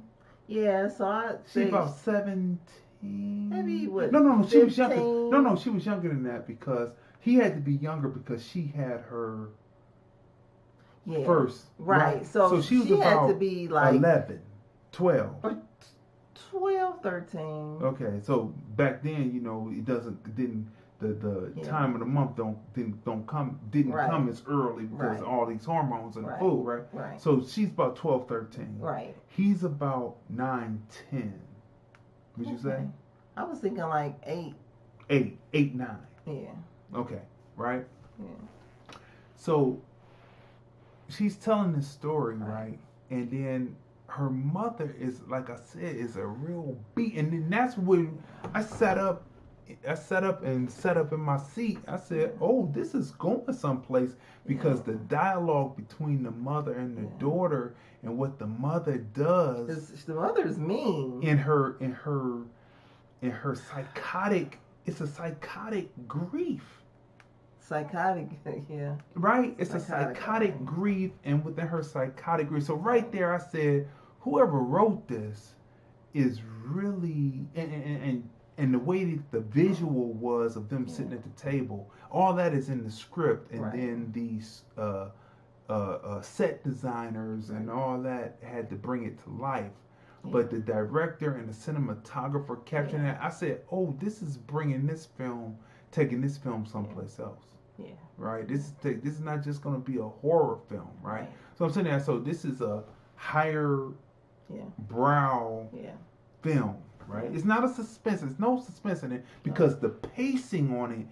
Yeah, so I'd say... She's about 17? Maybe what? No, she was younger. No, she was younger than that, because he had to be younger because she had her first. Right. So she was about had to be like 11, 12. Or 12, 13. Okay, so back then, the time of the month didn't come as early because of all these hormones in the food, right? So she's about 12, 13. Right. He's about 9, 10. Would you say? I was thinking like 8. 8, 9. Yeah. Okay, right? Yeah. So she's telling this story, right? And then her mother is, like I said, is a real beat. And then that's when I sat up in my seat. I said, "Oh, this is going someplace," because the dialogue between the mother and the daughter, and what the mother does. The mother's mean. In her psychotic. It's a psychotic grief. Psychotic, yeah. Right? It's a psychotic grief, and within her psychotic grief. So right there, I said, whoever wrote this is really, and the way that the visual was of them sitting at the table, all that is in the script, and then these set designers and all that had to bring it to life. But the director and the cinematographer capturing that, I said, oh, this is taking this film someplace else. Yeah. Right? This is not just going to be a horror film, right? So I'm saying that, so this is a higher brow film, right? It's not a suspense. There's no suspense in it because the pacing on it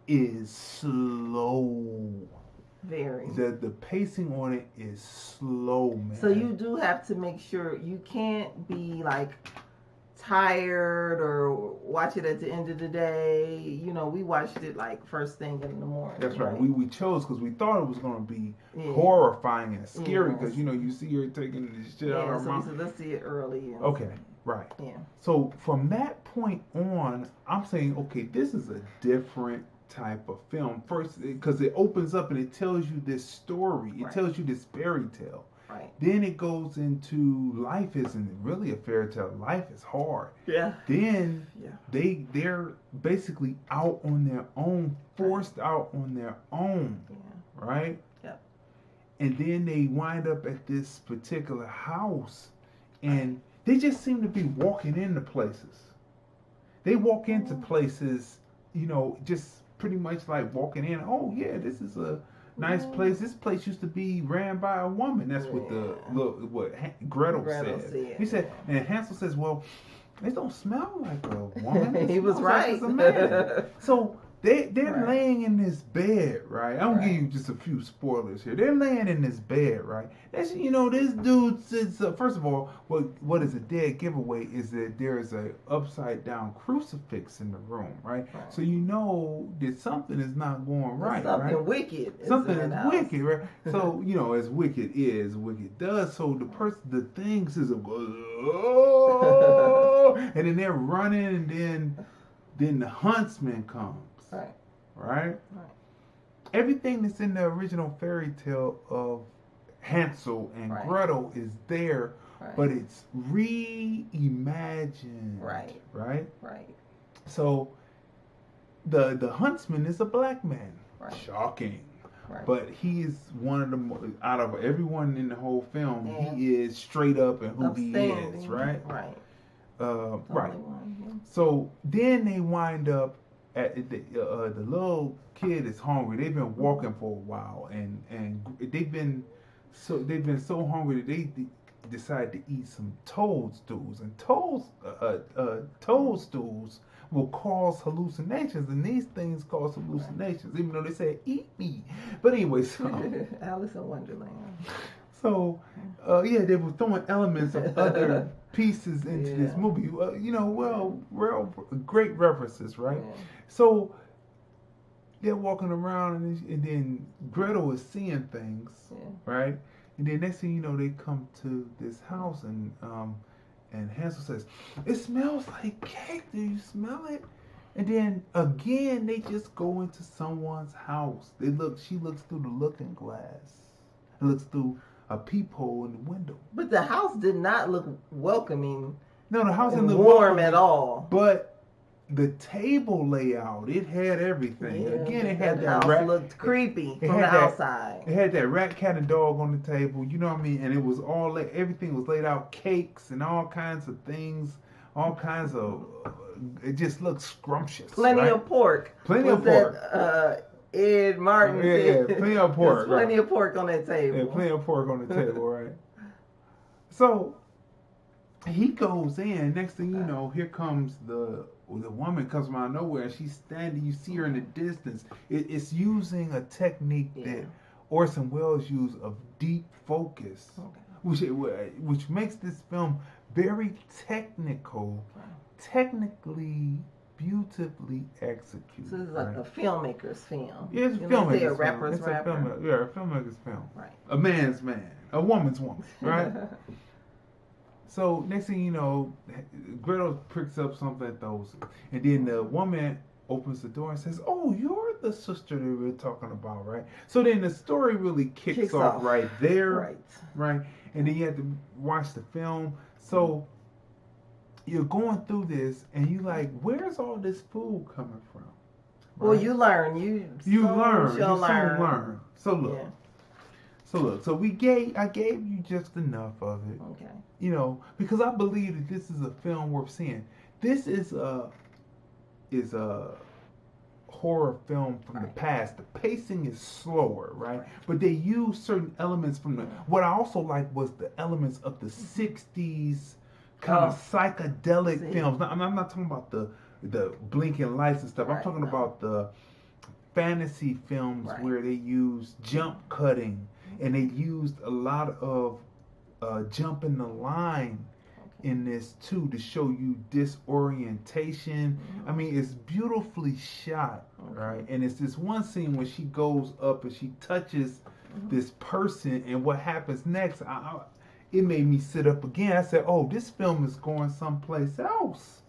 is slow. Very. The pacing on it is slow, man. So you do have to make sure you can't be like tired or watch it at the end of the day. You know, we watched it like first thing in the morning. That's right. We chose because we thought it was going to be horrifying and scary because, you know, you see her taking this shit out of her mouth. So let's see it early. Okay, right. Yeah. So from that point on, I'm saying, okay, this is a different type of film. First, because it opens up and it tells you this story. It tells you this fairy tale. Right. Then it goes into life isn't really a fairy tale. Life is hard. Yeah. Then they're basically out on their own, forced out on their own. Yeah. Right? Yep. And then they wind up at this particular house and they just seem to be walking into places. They walk into places, you know, just pretty much like walking in. Oh yeah, this is a nice place. This place used to be ran by a woman. That's what Gretel said. He said, and Hansel says, "Well, it don't smell like a woman." He was right. Like it's a man. So they're laying in this bed, right? I'm gonna give you just a few spoilers here. They're laying in this bed, right? That's, you know, this dude sits up. First of all, what is a dead giveaway is that there is a upside down crucifix in the room, right? So you know that something is not going right, something wicked. Something is wicked, right? So, you know, as wicked is, wicked does. So the thing says, oh, and then they're running, and then the huntsman comes. Right? Everything that's in the original fairy tale of Hansel and Gretel is there, but it's reimagined. Right? So the huntsman is a black man. Shocking. But he is one of the, out of everyone in the whole film, he is straight up and who he is, right? Right. So then they wind up at the little kid is hungry. They've been walking for a while, and they've been so hungry that they decide to eat some toadstools. And toadstools will cause hallucinations, and these things cause hallucinations, even though they say eat me. But anyway, so Alice in Wonderland. So, they were throwing elements of other pieces into this movie. You know, great references, right? Yeah. So, they're walking around, and then Gretel is seeing things, right? And then next thing you know, they come to this house, and Hansel says, "It smells like cake. Do you smell it?" And then again, they just go into someone's house. She looks through the looking glass. It looks through a peephole in the window. But the house did not look welcoming. No, the house didn't look warm at all. But the table layout, it had everything. Yeah, again, it had that house looked creepy from the outside. It had that rat, cat, and dog on the table. You know what I mean? And it was all everything was laid out, cakes and all kinds of things, all kinds of. It just looked scrumptious. Plenty of pork. Plenty of pork. Ed Martin. Plenty of pork. Plenty of pork on that table. Yeah, plenty of pork on the table, right? So he goes in. Next thing you know, here comes the woman comes from out of nowhere, and she's standing. You see her in the distance. It's using a technique that Orson Welles used of deep focus which makes this film very technical, technically beautifully executed. So it's like a filmmaker's film. Yeah, it's a You filmmaker's say a film. rapper's It's rapper. a filmmaker's film. Right. A man's man, a woman's woman, right? So next thing you know, Gretel picks up something and throws it, and then the woman opens the door and says, "Oh, you're the sister that we were talking about, right?" So then the story really kicks off right there, right? And then you have to watch the film. So you're going through this, and you like, where's all this food coming from? Right? Well, you learn. You learn. Shall you learn. So look. Yeah. So look. So I gave you just enough of it. Okay. You know, because I believe that this is a film worth seeing. This is a horror film from the past. The pacing is slower, right? But they use certain elements from the. What I also like was the elements of the '60s kind of psychedelic films. Now, I'm not talking about the blinking lights and stuff. I'm talking about the fantasy films where they use jump cutting and they used a lot of jumping the line in this too to show you disorientation. I mean, it's beautifully shot, right? And it's this one scene where she goes up and she touches this person, and what happens next? It made me sit up again. I said, "Oh, this film is going someplace else,"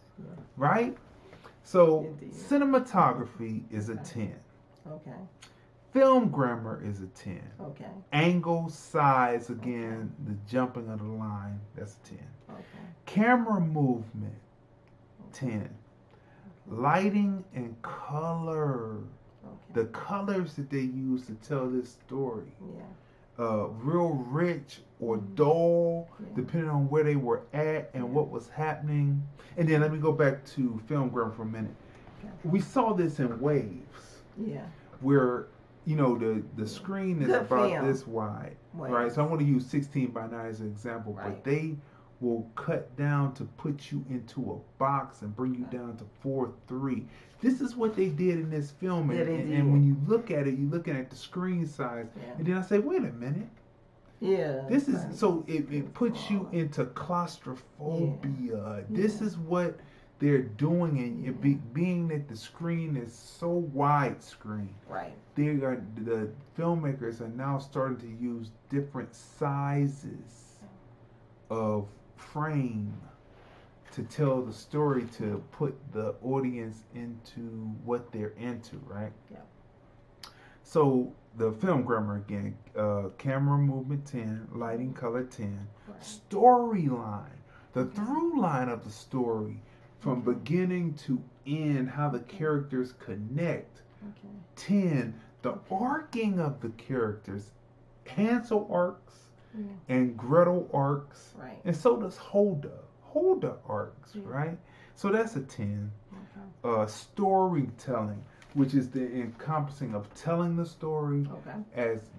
right? So, cinematography is a 10. Okay. Film grammar is a 10. Okay. Angle, size, again, the jumping of the line, that's a 10. Okay. Camera movement, 10. Lighting and color. The colors that they use to tell this story. Real rich or dull, depending on where they were at and what was happening. And then let me go back to film grammar for a minute. We saw this in waves. Yeah. Where, you know, the screen is about this wide, right? So I want to use 16 by 9 as an example, but they will cut down to put you into a box and bring you down to 4:3. This is what they did in this film, and when you look at it, you're looking at the screen size, and then I say, wait a minute. Yeah. This is so it puts you into claustrophobia. This is what they're doing, and being that the screen is so widescreen, the filmmakers are now starting to use different sizes of frame to tell the story, to put the audience into what they're into, right? Yeah. So the film grammar again, camera movement 10, lighting color 10, storyline, the through line of the story from beginning to end, how the characters connect. 10, the arcing of the characters. Hansel arcs and Gretel arcs, and so does Hulda arcs, right? So that's a 10. Storytelling, which is the encompassing of telling the story, as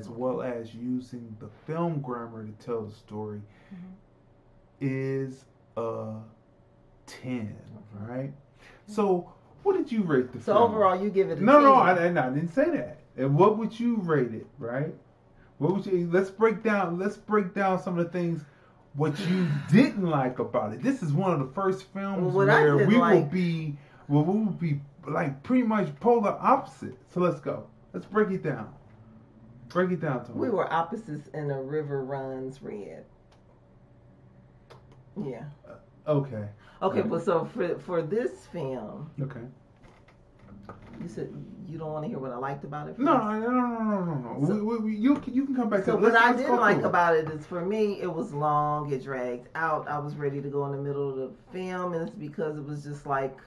well as using the film grammar to tell the story, is a 10, right? So what did you rate the film? So overall, you give it a 10. No, I didn't say that. And what would you rate it, right? What would you? Let's break down some of the things what you didn't like about it. This is one of the first films where we will be like pretty much polar opposite. So let's go. Let's break it down. Break it down to me. We were opposites in A River Runs Red. Yeah. Okay. Okay, but so for this film. Okay. You said you don't want to hear what I liked about it first? No. So, you can come back to it. So what I didn't like about it is, for me, it was long, it dragged out. I was ready to go in the middle of the film, and it's because it was just like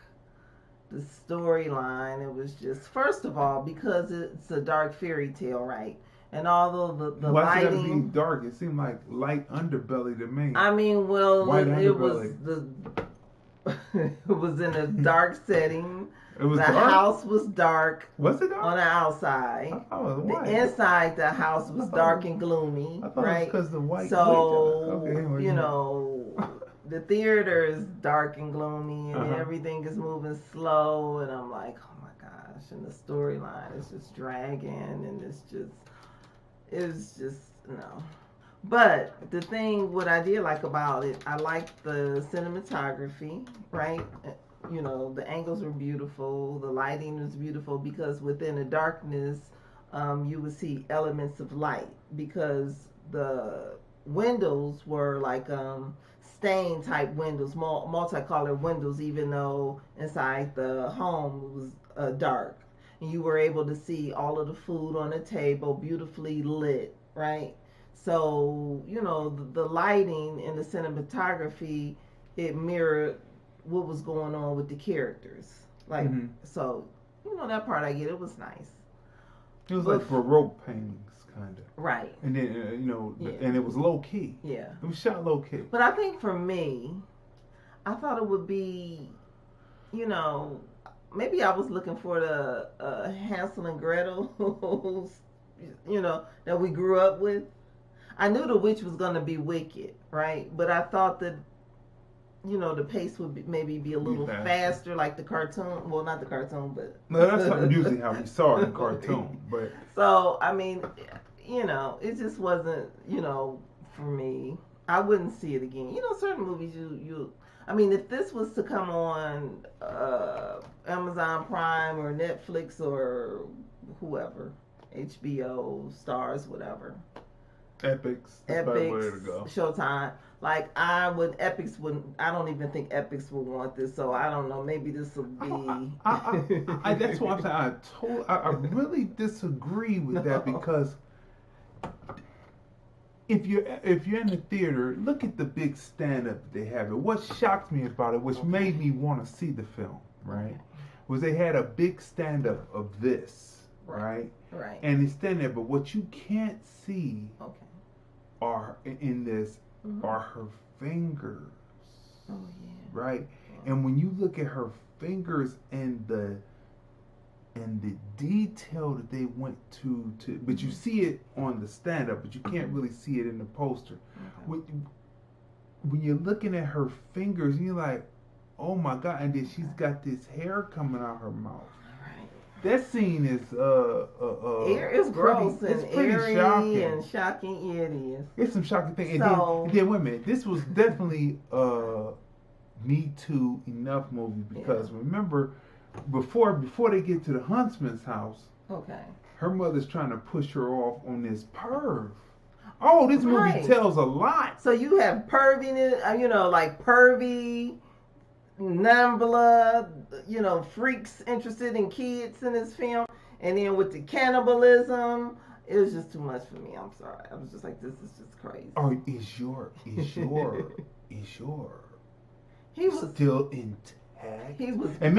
the storyline. It was just, first of all, because it's a dark fairy tale, right? And although the why lighting... Why should it be dark? It seemed like light underbelly to me. I mean, well, White it was underbelly. it was in a dark setting. It was the dark? house was dark. Was it dark? On the outside. I thought it was white. The inside, the house was dark and gloomy. I thought right? it was because the white. So okay, you know, the theater is dark and gloomy, and everything is moving slow, and I'm like, oh my gosh! And the storyline is just dragging, and it's just no. But the thing, what I did like about it, I liked the cinematography, right? You know, the angles were beautiful, the lighting was beautiful because within the darkness, you would see elements of light because the windows were like stain type windows, multicolored windows, even though inside the home was dark. And you were able to see all of the food on the table, beautifully lit, right? So, you know, the lighting and the cinematography, it mirrored what was going on with the characters. Like, so, you know, that part I get, it was nice. It was like Baroque paintings, kind of. Right. And then, you know, and it was low key. Yeah. It was shot low key. But I think for me, I thought it would be, you know, maybe I was looking for the Hansel and Gretel, you know, that we grew up with. I knew the witch was going to be wicked, right? But I thought that, you know, the pace would maybe be a little faster, like the cartoon. Well, not the cartoon, but... No, that's usually how we saw it in cartoon, but... So, I mean, you know, it just wasn't, you know, for me. I wouldn't see it again. You know, certain movies, I mean, if this was to come on Amazon Prime or Netflix or whoever, HBO, Stars, whatever... Epics, that's the way to go. Showtime. Like I don't even think Epics would want this. So I don't know. Maybe this will be. That's why I'm saying I really disagree with that because if you're in the theater, look at the big stand up they have. It. What shocked me about it, which made me want to see the film, right, was they had a big stand up of this, right, and they stand there, but what you can't see. Are in this are her fingers, right? And when you look at her fingers and the detail that they went to, but you see it on the stand up, but you can't really see it in the poster. When you're looking at her fingers, you're like, oh my God! And then she's got this hair coming out her mouth. That scene is it's gross and eerie shocking. And shocking. Yeah, it is. It's some shocking thing. And then wait a minute. This was definitely a Me Too enough movie because remember, before they get to the huntsman's house, her mother's trying to push her off on this perv. Oh, this movie tells a lot. So you have pervy, you know, like pervy. Nambla, you know, freaks interested in kids in this film, and then with the cannibalism, it was just too much for me. I'm sorry. I was just like, this is just crazy. Oh, is your he was still intact? He was. And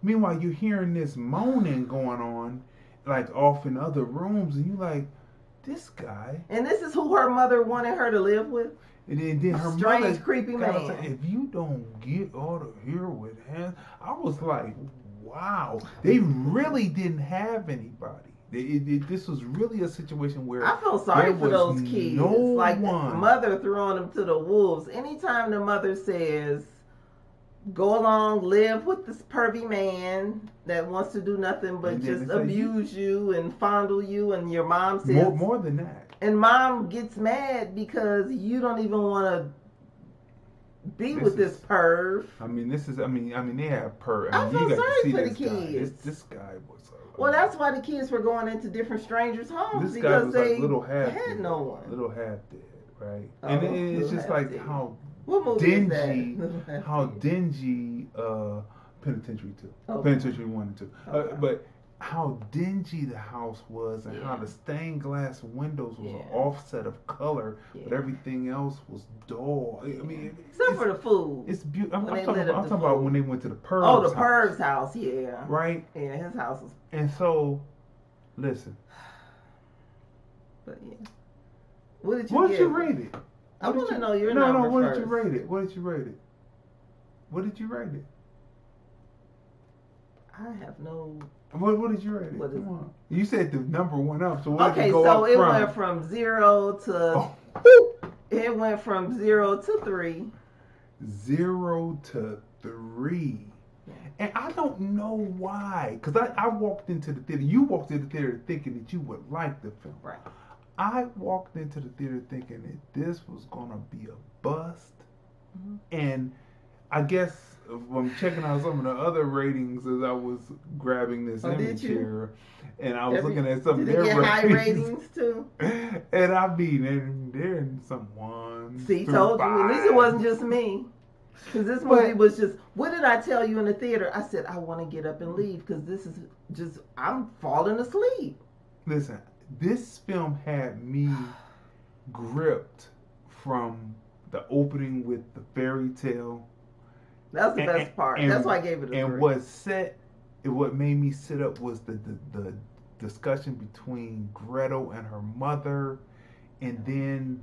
meanwhile you're hearing this moaning going on, like off in other rooms, and you like, this guy. And this is who her mother wanted her to live with. And then her strange, mother, creepy man. Say, if you don't get out of here with him, I was like, wow, they really didn't have anybody. This was really a situation where I feel sorry for those kids. No like one. The mother throwing them to the wolves. Anytime the mother says, "Go along, live with this pervy man that wants to do nothing but just abuse you and fondle you," and your mom says more than that. And mom gets mad because you don't even want to be with this perv. I mean, they have perv. I feel sorry for the kids. This guy was. Well, that's why the kids were going into different strangers' homes this guy because was they like little half had dead, no one. Little half dead, right? And it's just like dead. how dingy, Penitentiary 2, Penitentiary 1 and 2, but. How dingy the house was and how the stained glass windows was an offset of color, but everything else was dull. I mean, except for the food. It's beautiful. I'm talking about when they went to the perv's house. Oh, the perv's house, yeah. Right? Yeah, his house was. And so, listen. But yeah. What did you rate it? I want to know your number No, what first. did you rate it? What did you rate it? What did you rate it? I have no... What did you rate it? Come on. You said the number went up, so what did it go so up it from? Went from 0 to... It went from 0 to 3. 0 to 3. Yeah. And I don't know why. Because I walked into the theater. You walked into the theater thinking that you would like the film. Right. I walked into the theater thinking that this was gonna be a bust, and I guess I'm checking out some of the other ratings as I was grabbing this image here, and I was looking at some of their did it get high ratings ratings too? and I mean, they're in some ones. See, told you. At least it wasn't just me. Because this movie was just, what did I tell you in the theater? I said, I want to get up and leave because this is just, I'm falling asleep. Listen, this film had me gripped from the opening with the fairy tale. That's the best part. That's why I gave it a 3. And what made me sit up was the discussion between Gretel and her mother, and then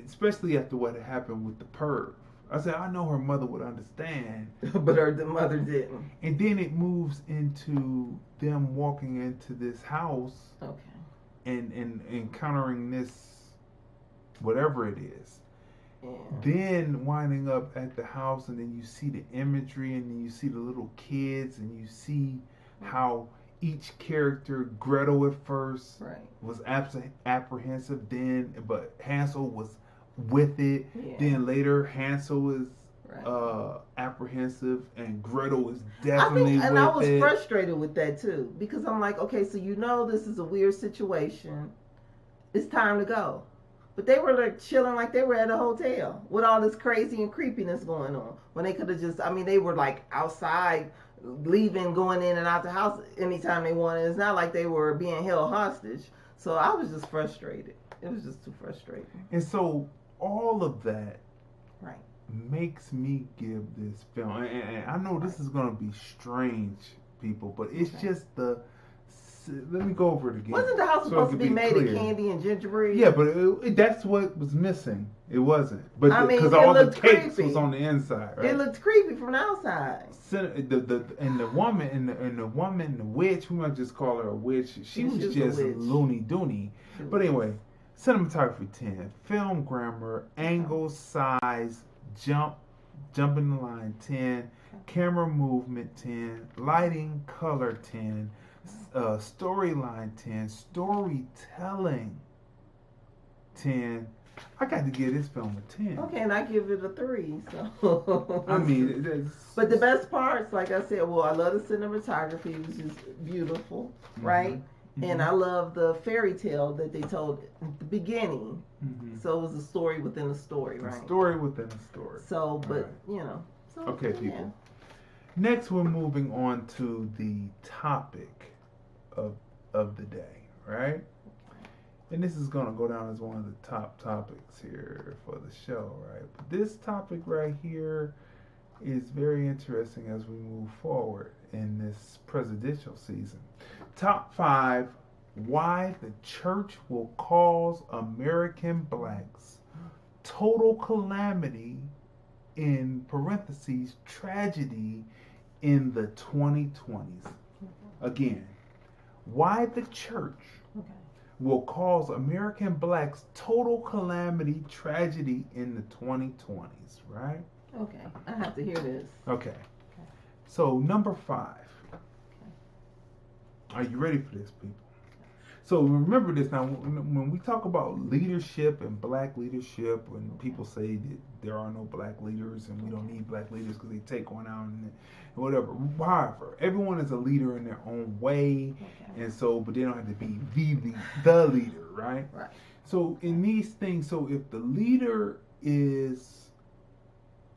especially after what had happened with the perv. I said, I know her mother would understand. But the mother didn't. And then it moves into them walking into this house. Okay. And encountering this, whatever it is. Yeah. Then winding up at the house, and then you see the imagery, and then you see the little kids, and you see how each character, Gretel at first, was apprehensive, but Hansel was with it. Yeah. Then later, Hansel is apprehensive, and Gretel is definitely with it. And I was frustrated with that too, because I'm like, okay, so this is a weird situation. It's time to go. But they were like chilling like they were at a hotel with all this crazy and creepiness going on. When they could have just, they were like outside, leaving, going in and out the house anytime they wanted. It's not like they were being held hostage. So I was just frustrated. It was just too frustrating. And so all of that makes me give this film, and I know this is going to be strange, people, but it's just let me go over it again. Wasn't the house supposed to be made of candy and gingerbread? Yeah, but that's what was missing. It wasn't. But because all the cakes was on the inside, right? It looked creepy from the outside. The woman, the witch, we might just call her a witch. She was just loony doony. But anyway, cinematography 10, film grammar, angle, size, jumping the line 10, camera movement 10, lighting, color 10. Storyline 10, storytelling 10. I got to give this film a 10. Okay, and I give it a 3. So I mean, but the best parts, like I said, I love the cinematography. It was just beautiful, right? Mm-hmm. And I love the fairy tale that they told at the beginning. Mm-hmm. So it was a story within a story, right? A story within a story. So, but So, okay, people. Next, we're moving on to the topic of the day, right? And this is going to go down as one of the top topics here for the show, right? But this topic right here is very interesting as we move forward in this presidential season. Top 5, why the church will cause American blacks total calamity, in parentheses, tragedy in the 2020s. Again, why the church will cause American blacks total calamity, tragedy in the 2020s, right? Okay, I have to hear this. Okay. So, number 5. Are you ready for this, people? So remember this now, when we talk about leadership and black leadership, when people say that there are no black leaders and we don't need black leaders because they take one out and whatever. However, everyone is a leader in their own way, and so, but they don't have to be the leader, right? Right. So in these things, so if the leader is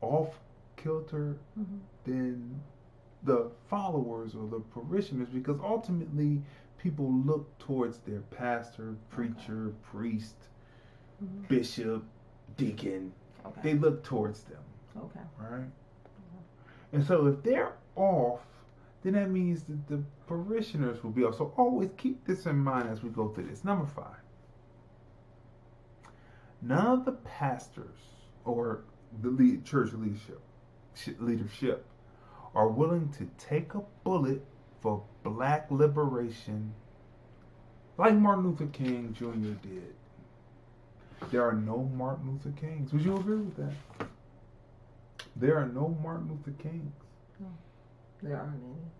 off kilter, then the followers or the parishioners, because ultimately people look towards their pastor, preacher, priest, bishop, deacon. They look towards them. Okay. Right? And so if they're off, then that means that the parishioners will be off. So always keep this in mind as we go through this. Number 5. None of the pastors or the church leadership are willing to take a bullet for black liberation like Martin Luther King Jr. did. There are no Martin Luther Kings. Would you agree with that? There are no Martin Luther Kings. No, there aren't any.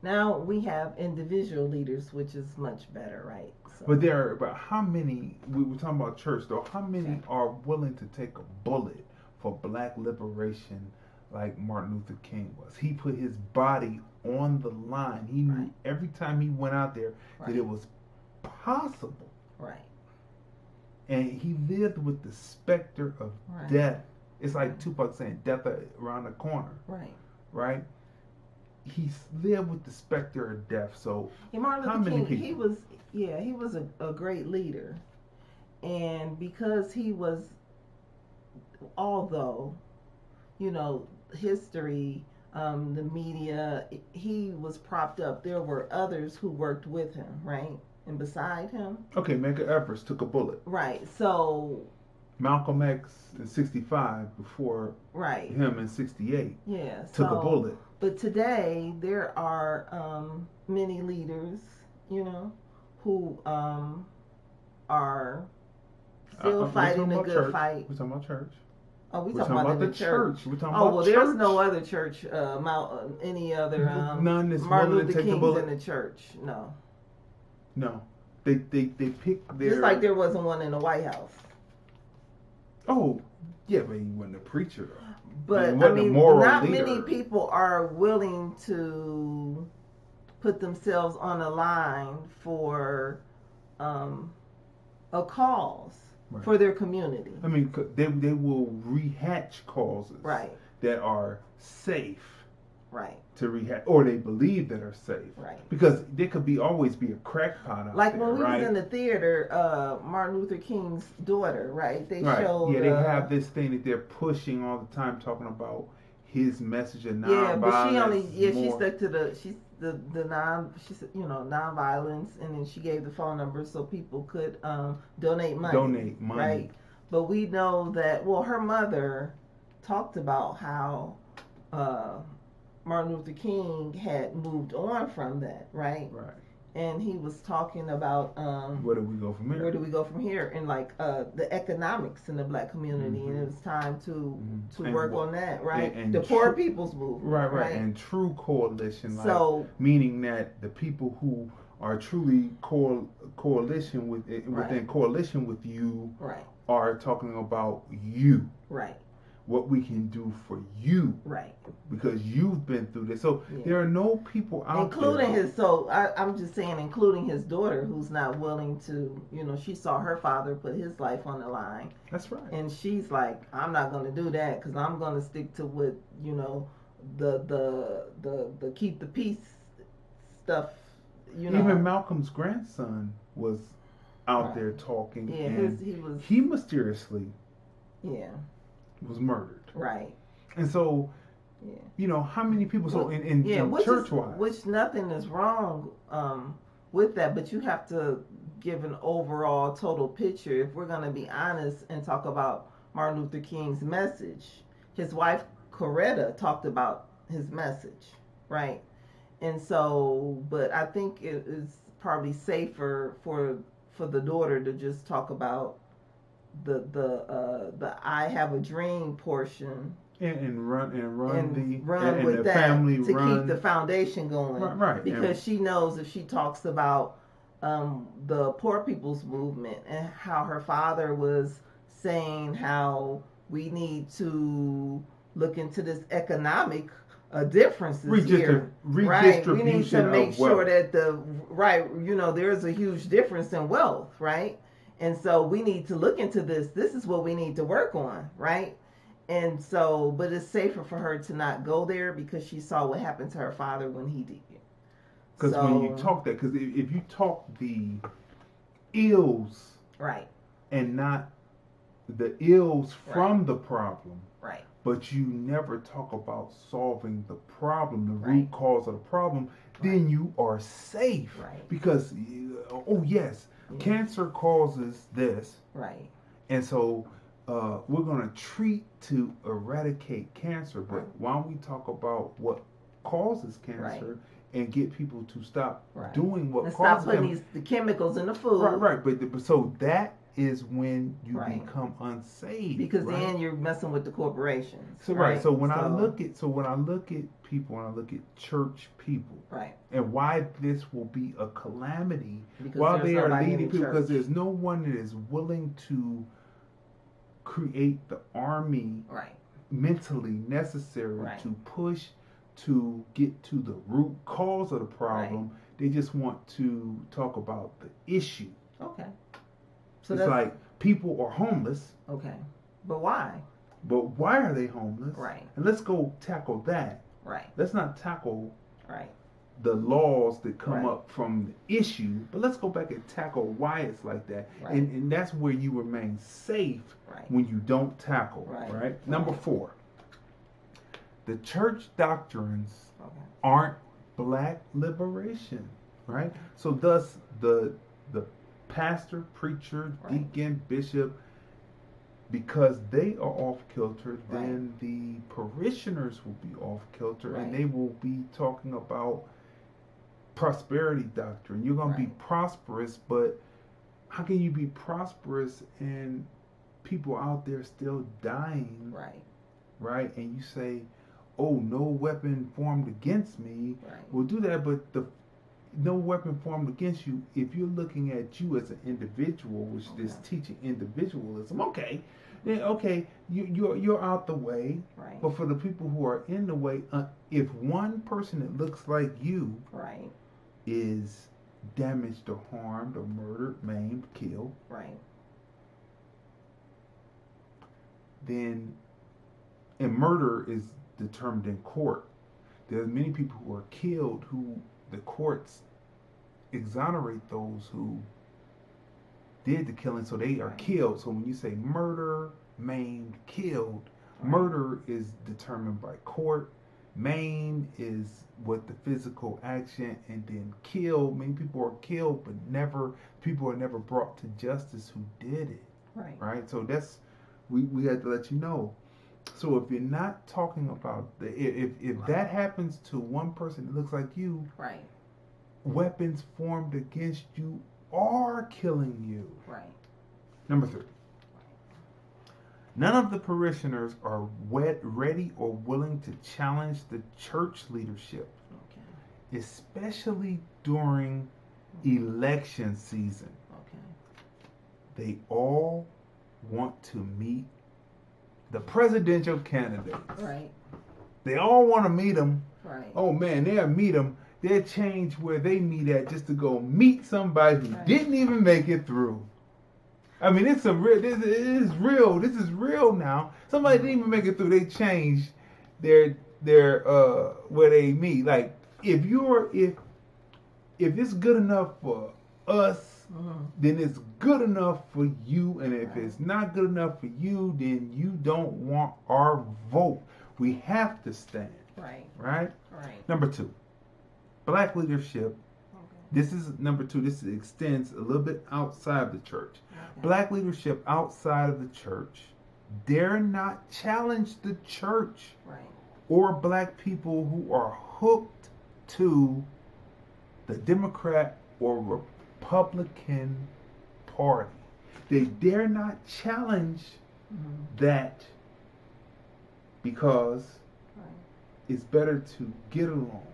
Now we have individual leaders, which is much better, right? So, But how many? We were talking about church though. How many okay. are willing to take a bullet for black liberation, like Martin Luther King was? He put his body on the line. He knew Right. every time he went out there that Right. it was possible, Right. and he lived with the specter of Right. death. It's like Tupac saying, "Death around the corner," Right. right? He lived with the specter of death. So, And Martin how Luther many King, people? he was a great leader, and because he was, although, history, the media, he was propped up. There were others who worked with him, right, and beside him. Okay, Medgar Evers took a bullet. Right. So. Malcolm X in '65 before Right. him in '68 Yeah. took a bullet. But today there are many leaders, who are still fighting a good fight. We're talking about church. Oh, We're talking about the church. We're talking about there's church. no other church, any other None that's Martin willing to Luther take the King's bullet. in the church. No. No, they picked their. Just like there wasn't one in the White House. Oh, yeah, but he wasn't a preacher. But not leader. Many Many people are willing to put themselves on the line for a cause for their community. I mean, they will rehatch causes right. that are safe. Right. To rehash, or they believe that are safe. Right. Because there could always be a crackpot out like there. When we right? was in the theater, Martin Luther King's daughter, right? They showed. Yeah, they have this thing that they're pushing all the time, talking about his message of nonviolence. Yeah, but she stuck to the nonviolence, and then she gave the phone number so people could donate money. Right. But we know that her mother talked about how Martin Luther King had moved on from that, right? Right. And he was talking about where do we go from here? Where do we go from here? And like the economics in the black community, and it was time to work on that, right? And the poor people's movement, right? And true coalition, so meaning that the people who are truly coalition within coalition with you, right, are talking about you, right. What we can do for you, right? Because you've been through this. So there are no people out including there. I'm just saying, including his daughter, who's not willing to. She saw her father put his life on the line. That's right. And she's like, I'm not going to do that because I'm going to stick to what the keep the peace stuff. Even Malcolm's grandson was out there talking. Yeah, and he mysteriously. Yeah. Was murdered. Right. And so, how many people? So in church-wise, which nothing is wrong with that, but you have to give an overall total picture. If we're going to be honest and talk about Martin Luther King's message, his wife Coretta talked about his message, right? And so, but I think it is probably safer for the daughter to just talk about the I have a dream portion and run with the that family to keep the foundation going, right? Because she knows if she talks about the poor people's movement and how her father was saying how we need to look into this economic differences here, right? We need to make sure that there's a huge difference in wealth, right? And so we need to look into this. This is what we need to work on, right? And so, but it's safer for her to not go there because she saw what happened to her father when he did. Because when you talk that, because if you talk the ills, right, and not the ills from the problem, right, but you never talk about solving the problem, the root cause of the problem, then you are safe, right? Because cancer causes this, right? And so we're going to treat to eradicate cancer, but why don't we talk about what causes cancer and get people to stop doing what causes stop putting the chemicals in the food, right? But so that is when you Right. become unsaved. Because right? then you're messing with the corporations. So So when I look at people, when I look at church people, right, and why this will be a calamity because while there's they are nobody in leading the people, because church. there's no one that is willing to create the army Right. mentally necessary Right. to push to get to the root cause of the problem. They just want to talk about the issue. Okay. So it's like people are homeless. Okay. But why? But why are they homeless? Right. And let's go tackle that. Right. Let's not tackle right. the laws that come Right. up from the issue, but let's go back and tackle why it's like that. Right. And that's where you remain safe Right. when you don't tackle. Right. Number 4. The church doctrines aren't black liberation. Right? So thus the pastor, preacher, deacon, bishop, because they are off kilter, then the parishioners will be off kilter, and they will be talking about prosperity doctrine. You're going to be prosperous, but how can you be prosperous and people out there still dying? Right? And you say, oh, no weapon formed against me. We'll do that, but the no weapon formed against you, if you're looking at you as an individual, which is teaching individualism, then you're out the way. But for the people who are in the way, if one person that looks like you is damaged or harmed or murdered, maimed, killed, then, and murder is determined in court. There's many people who are killed who the courts exonerate those who did the killing, so they are killed. So when you say murder, maimed, killed, murder is determined by court. Maim is what the physical action, and then kill. Many people are killed, but people are never brought to justice who did it. Right. So that's we had to let you know. So if you're not talking about if that happens to one person that looks like you, weapons formed against you are killing you. Number 3. None of the parishioners are ready or willing to challenge the church leadership, especially during election season. They all want to meet the presidential candidates. They all want to meet them. Oh man, they'll meet them. They'll change where they meet at just to go meet somebody who didn't even make it through. I mean, it's real. This is real. This is real now. Somebody didn't even make it through. They changed their where they meet. Like if it's good enough for us, then it's good enough for you. And if it's not good enough for you, then you don't want our vote. We have to stand. Right. Number 2, black leadership. This is number 2. This extends a little bit outside the church. Black leadership outside of the church dare not challenge the church or black people who are hooked to the Democrat or Republican Party. They dare not challenge that because it's better to get along.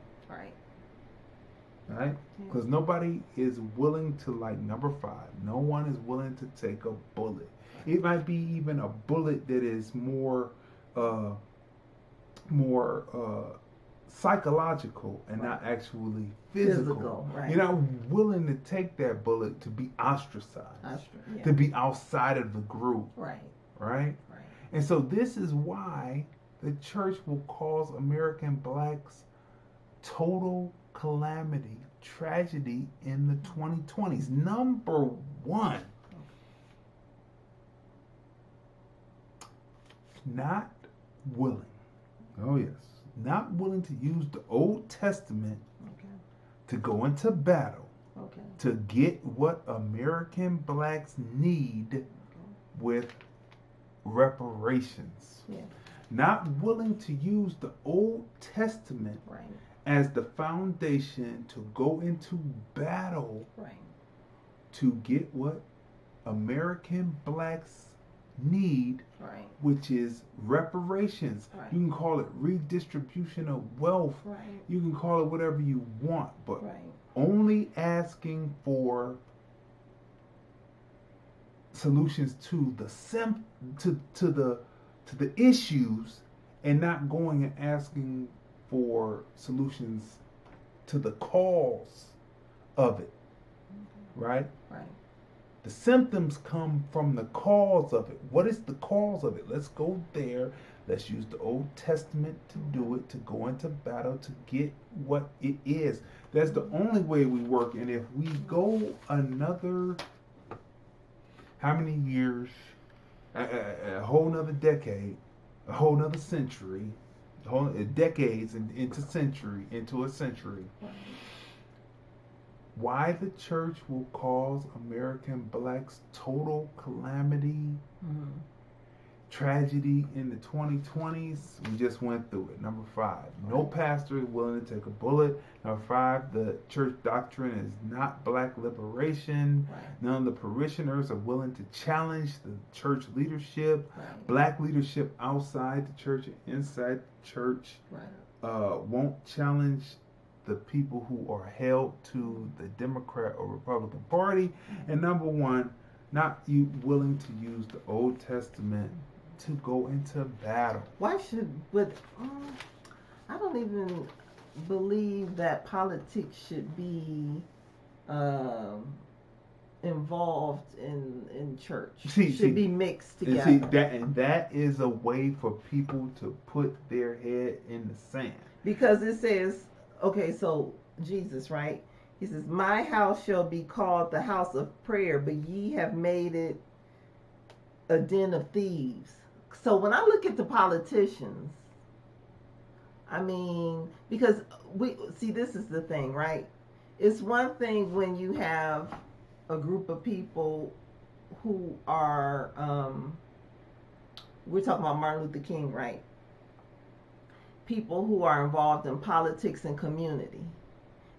Right? Because nobody is willing to, like number 5, no one is willing to take a bullet. It might be even a bullet that is more psychological and not actually physical. You're not willing to take that bullet to be ostracized, to be outside of the group. Right? And so this is why the church will cause American blacks total calamity, tragedy in the 2020s. Number 1, not willing. Oh yes, not willing to use the Old Testament to go into battle to get what American blacks need with reparations. Not willing to use the Old Testament as the foundation to go into battle to get what American blacks need, Right. which is reparations. Right. You can call it redistribution of wealth. Right. You can call it whatever you want, but Right. only asking for solutions to the to the issues, and not going and asking for solutions to the cause of it. Right? Right. The symptoms come from the cause of it. What is the cause of it? Let's go there. Let's use the Old Testament to do it, to go into battle, to get what it is. That's the only way we work. And if we go another, how many years, a whole nother decade, a whole nother century, decades into a century, why the church will cause American blacks total calamity, tragedy in the 2020s, we just went through it. Number 5, no pastor is willing to take a bullet. Number 5, the church doctrine is not black liberation. None of the parishioners are willing to challenge the church leadership. Black leadership outside the church and inside the church won't challenge the people who are held to the Democrat or Republican Party. And number 1, not you willing to use the Old Testament to go into battle. Why should, but I don't even believe that politics should be involved in church. Should be mixed together. That is a way for people to put their head in the sand. Because it says, okay, so Jesus, right? He says, my house shall be called the house of prayer, but ye have made it a den of thieves. So when I look at the politicians, I mean, because this is the thing, right? It's one thing when you have a group of people who are, we're talking about Martin Luther King, right? People who are involved in politics and community.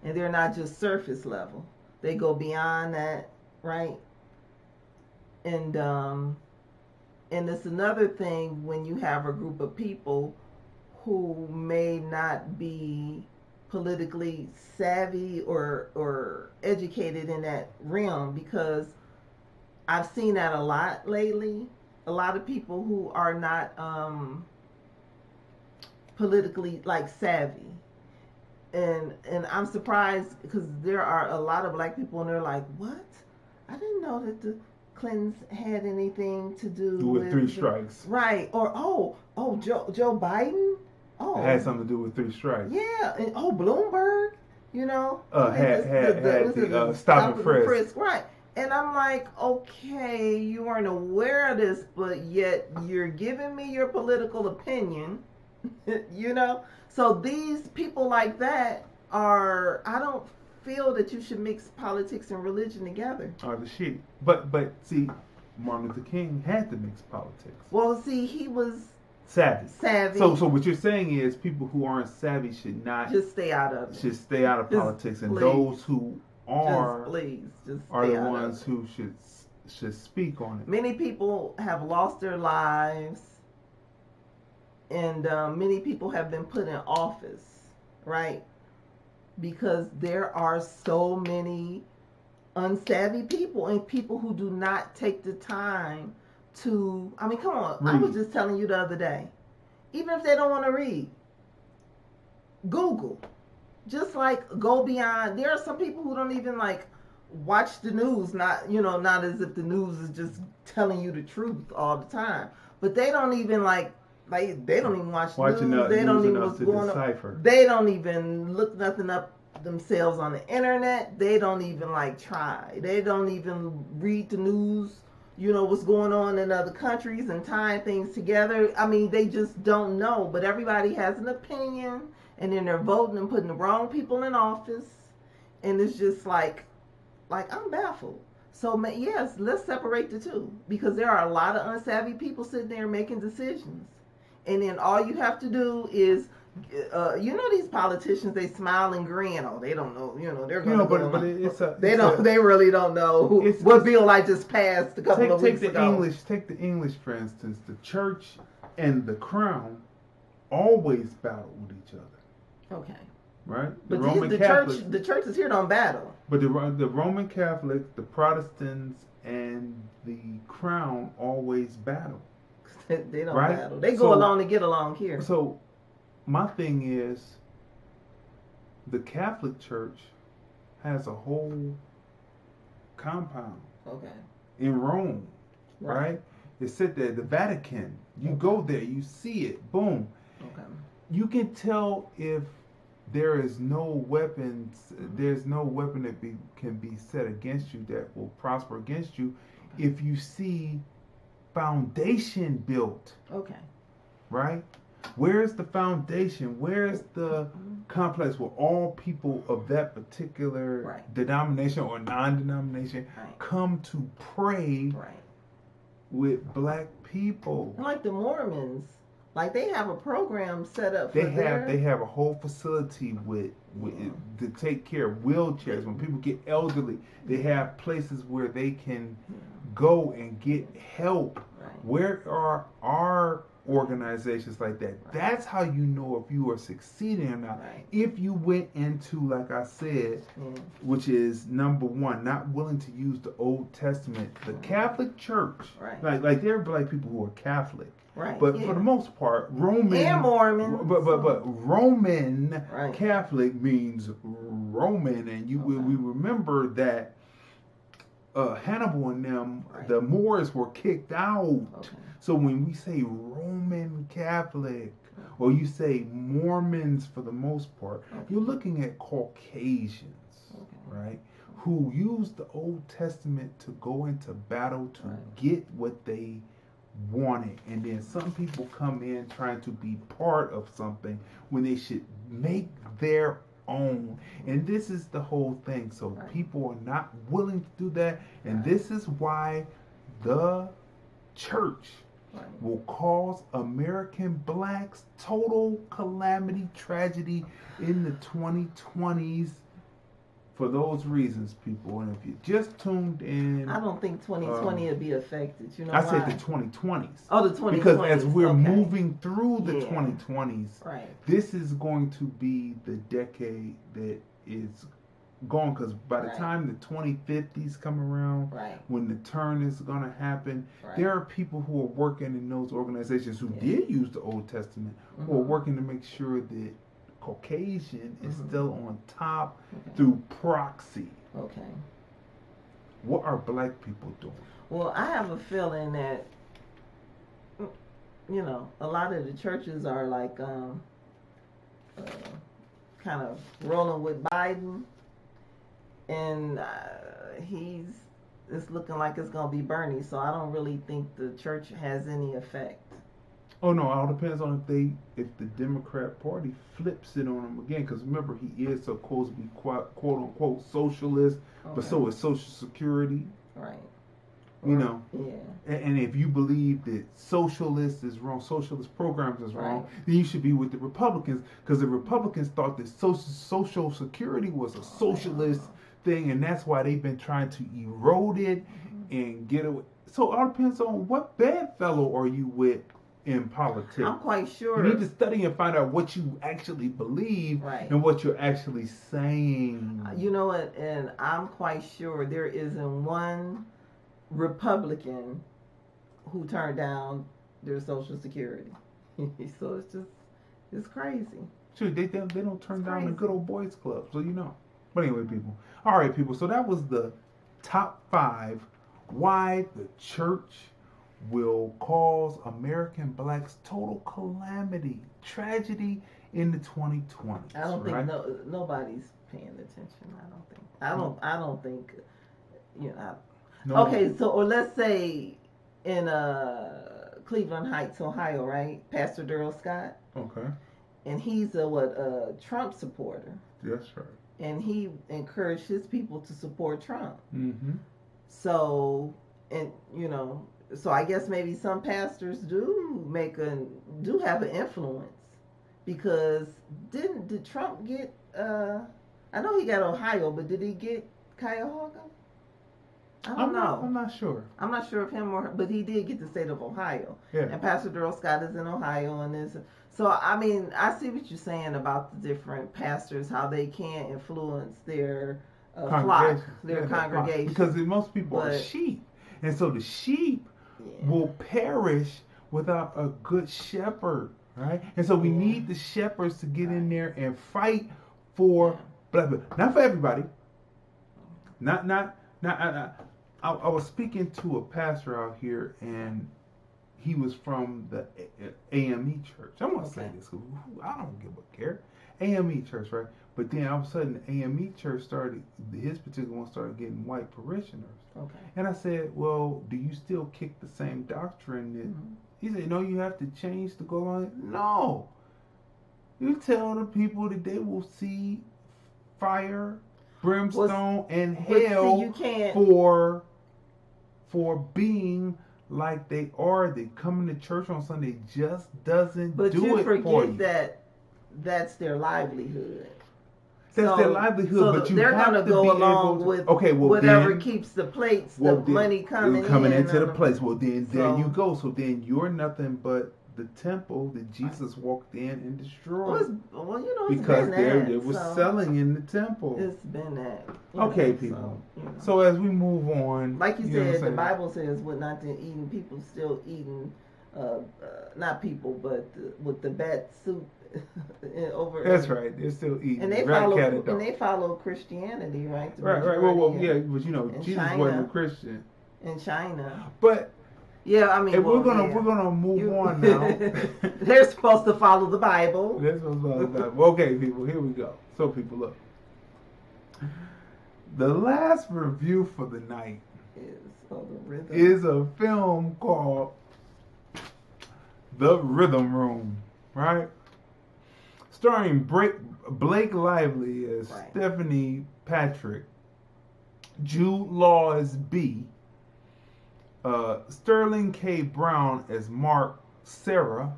And they're not just surface level. They go beyond that, right? And it's another thing when you have a group of people who may not be politically savvy or educated in that realm, because I've seen that a lot lately. A lot of people who are not politically savvy. And I'm surprised because there are a lot of black people and they're like, what? I didn't know that the Clintons had anything to do with 3 strikes. Right. Or, Joe Biden? Oh. It had something to do with 3 strikes. Yeah. And, Bloomberg, had stop and frisk. Right. And I'm like, okay, you weren't aware of this, but yet you're giving me your political opinion, So these people like that I don't feel that you should mix politics and religion together. Are the shit. But see, Martin Luther King had to mix politics. Well, see, he was savvy. So what you're saying is people who aren't savvy should not just stay out of it. Should stay out of politics, and those who are just are the ones who should speak on it. Many people have lost their lives, and many people have been put in office, right? Because there are so many unsavvy people and people who do not take the time to, I mean, come on. Read. I was just telling you the other day, even if they don't want to read, Google. Just go beyond. There are some people who don't even watch the news, not as if the news is just telling you the truth all the time. But they don't even they don't even watch news. They don't even what's going on. They don't even look nothing up themselves on the internet. They don't even try. They don't even read the news. What's going on in other countries and tying things together. I mean, they just don't know. But everybody has an opinion, and then they're voting and putting the wrong people in office, and it's just I'm baffled. So yes, let's separate the two, because there are a lot of unsavvy people sitting there making decisions. And then all you have to do is these politicians, they smile and grin. Oh, they don't know. They're going to but it's a. They don't. They really don't know what bill I just passed a couple of weeks ago. Take the English, for instance. The church and the crown always battle with each other. Okay. Right. But the churches here don't battle. But the Roman Catholics, the Protestants, and the crown always battle. They don't battle. They go along to get along here. So, my thing is, the Catholic Church has a whole compound. Okay. In Rome, right? It's sit there. The Vatican. You go there, you see it. Boom. Okay. You can tell if there is no weapons. There's no weapon that can be set against you that will prosper against you, if you see foundation built. Okay. Right? Where's the foundation? Where's the complex where all people of that particular denomination or non-denomination come to pray with black people? Like the Mormons, like they have a program set up for They have a whole facility with to take care of wheelchairs. When people get elderly, they have places where they can go and get help. Where are our organizations like that? That's how you know if you are succeeding or not. If you went into, like I said, which is number one, not willing to use the Old Testament. The Catholic Church, like there are black people who are Catholic. But for the most part, Roman and Mormon, but Roman Catholic means Roman, and we remember that Hannibal and them, the Moors were kicked out. So when we say Roman Catholic, or you say Mormons for the most part, you're looking at Caucasians, right? Who use the Old Testament to go into battle to get what they wanted. And then some people come in trying to be part of something when they should make their own. And this is the whole thing. So people are not willing to do that. And this is why the church will cause American blacks total calamity, tragedy in the 2020s. For those reasons, people, and if you just tuned in, I don't think 2020 will be affected. You know I why? said the 2020s. Oh, the 2020s. Because as we're moving through the 2020s, this is going to be the decade that is gone. Because by the time the 2050s come around, when the turn is going to happen, there are people who are working in those organizations who did use the Old Testament, who are working to make sure that Caucasian is still on top through proxy. Okay. What are black people doing? Well, I have a feeling that, a lot of the churches are like kind of rolling with Biden, and it's looking like it's going to be Bernie, so I don't really think the church has any effect. Oh no! It all depends on if the Democrat Party flips it on him again. Because remember, he is supposed to be quote unquote socialist, but so is Social Security. Yeah. And if you believe that socialist is wrong, socialist programs is wrong, then you should be with the Republicans. Because the Republicans thought that Social Security was a socialist thing, and that's why they've been trying to erode it and get away. So it all depends on what bedfellow are you with in politics. I'm quite sure. You need to study and find out what you actually believe and what you're actually saying. You know what? And I'm quite sure there isn't one Republican who turned down their Social Security. So it's crazy. Sure, they don't turn down the good old boys club, so you know. But anyway, people. All right, people. So that was the top 5 why the church will cause American blacks total calamity, tragedy in the 2020s. I don't think nobody's paying attention. I don't think. Okay, so or let's say in Cleveland Heights, Ohio, right? Pastor Darrell Scott. Okay. And he's a Trump supporter. That's right. And he encouraged his people to support Trump. Mm-hmm. So, so I guess maybe some pastors do have an influence because did Trump get? I know he got Ohio, but did he get Cuyahoga? I don't know. I'm not sure. I'm not sure if him or, but he did get the state of Ohio. Yeah. And Pastor Darrell Scott is in Ohio, and is so. I mean, I see what you're saying about the different pastors, how they can influence their flock, their congregation. Because most people are sheep, and so the sheep will perish without a good shepherd, right? And so we need the shepherds to get in there and fight for blah blah. Not for everybody. Not. I was speaking to a pastor out here, and he was from the AME church. I'm going to say this because I don't give a care. AME church, right? But then all of a sudden, the AME church his particular one started getting white parishioners. Okay. And I said, well, do you still kick the same doctrine? That He said, no, you have to change to go along. No. You tell the people that they will see fire, brimstone, and hell for being like they are. They coming to church on Sunday just doesn't do it for you. But you forget that that's their livelihood. That's their livelihood, but you they're have gonna to go be along able to, with whatever keeps the plates, the money coming into the place. Well, then there you go. So then you're nothing but the temple that Jesus walked in and destroyed. Because they were selling in the temple. It's been that. Okay, people. So as we move on, like you said, the Bible says, "What not to eating." People still eating, not people, but with the bat soup. That's right. They're still eating. And they follow Christianity, right? Right. Well, yeah, but Jesus China, wasn't a Christian. In China. But yeah, I mean, we're gonna move on now. They're supposed to follow the Bible. They're supposed to follow the Bible. Okay, people, here we go. So, people, look. The last review for the night is a film called The Rhythm Room, right? Starring Blake Lively as Stephanie Patrick, Jude Law as B, Sterling K. Brown as Mark Sarah,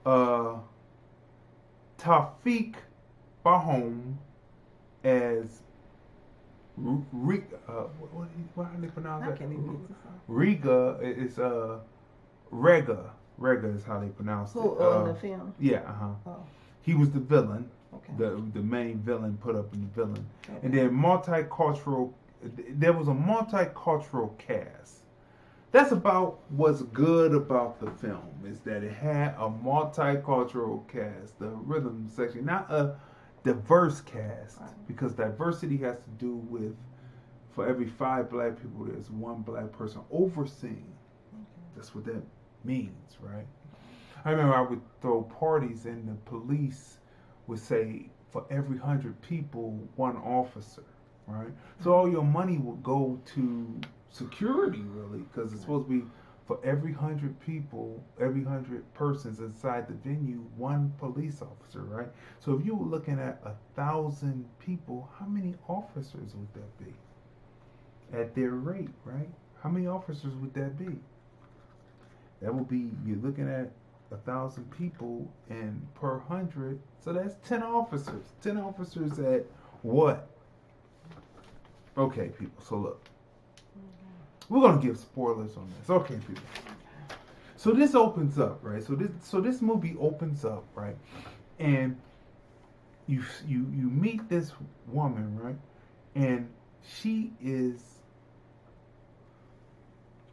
Tawfiq Bahom as how do they pronounce that? Riga is Rega. Rega is how they pronounce it. In the film? Yeah, Oh. He was the villain. Okay. The main villain put up in the villain. Okay. And then there was a multicultural cast. That's about what's good about the film, is that it had a multicultural cast, the rhythm section, not a diverse cast, because diversity has to do with, for every 5 black people, there's 1 black person overseeing. That's what that means, right? I remember I would throw parties and the police would say, for every 100 people, 1 officer, right? So all your money would go to security, really, because it's supposed to be for every 100 people, every 100 persons inside the venue, 1 police officer, right? So if you were looking at 1,000 people, how many officers would that be? At their rate, right? How many officers would that be? That would be, you're looking at 1,000 people and per 100, so that's 10 officers. 10 officers at what? Okay, people, so look. We're going to give spoilers on this. Okay, people. So this opens up, right? So this movie opens up, right? And you meet this woman, right? And she is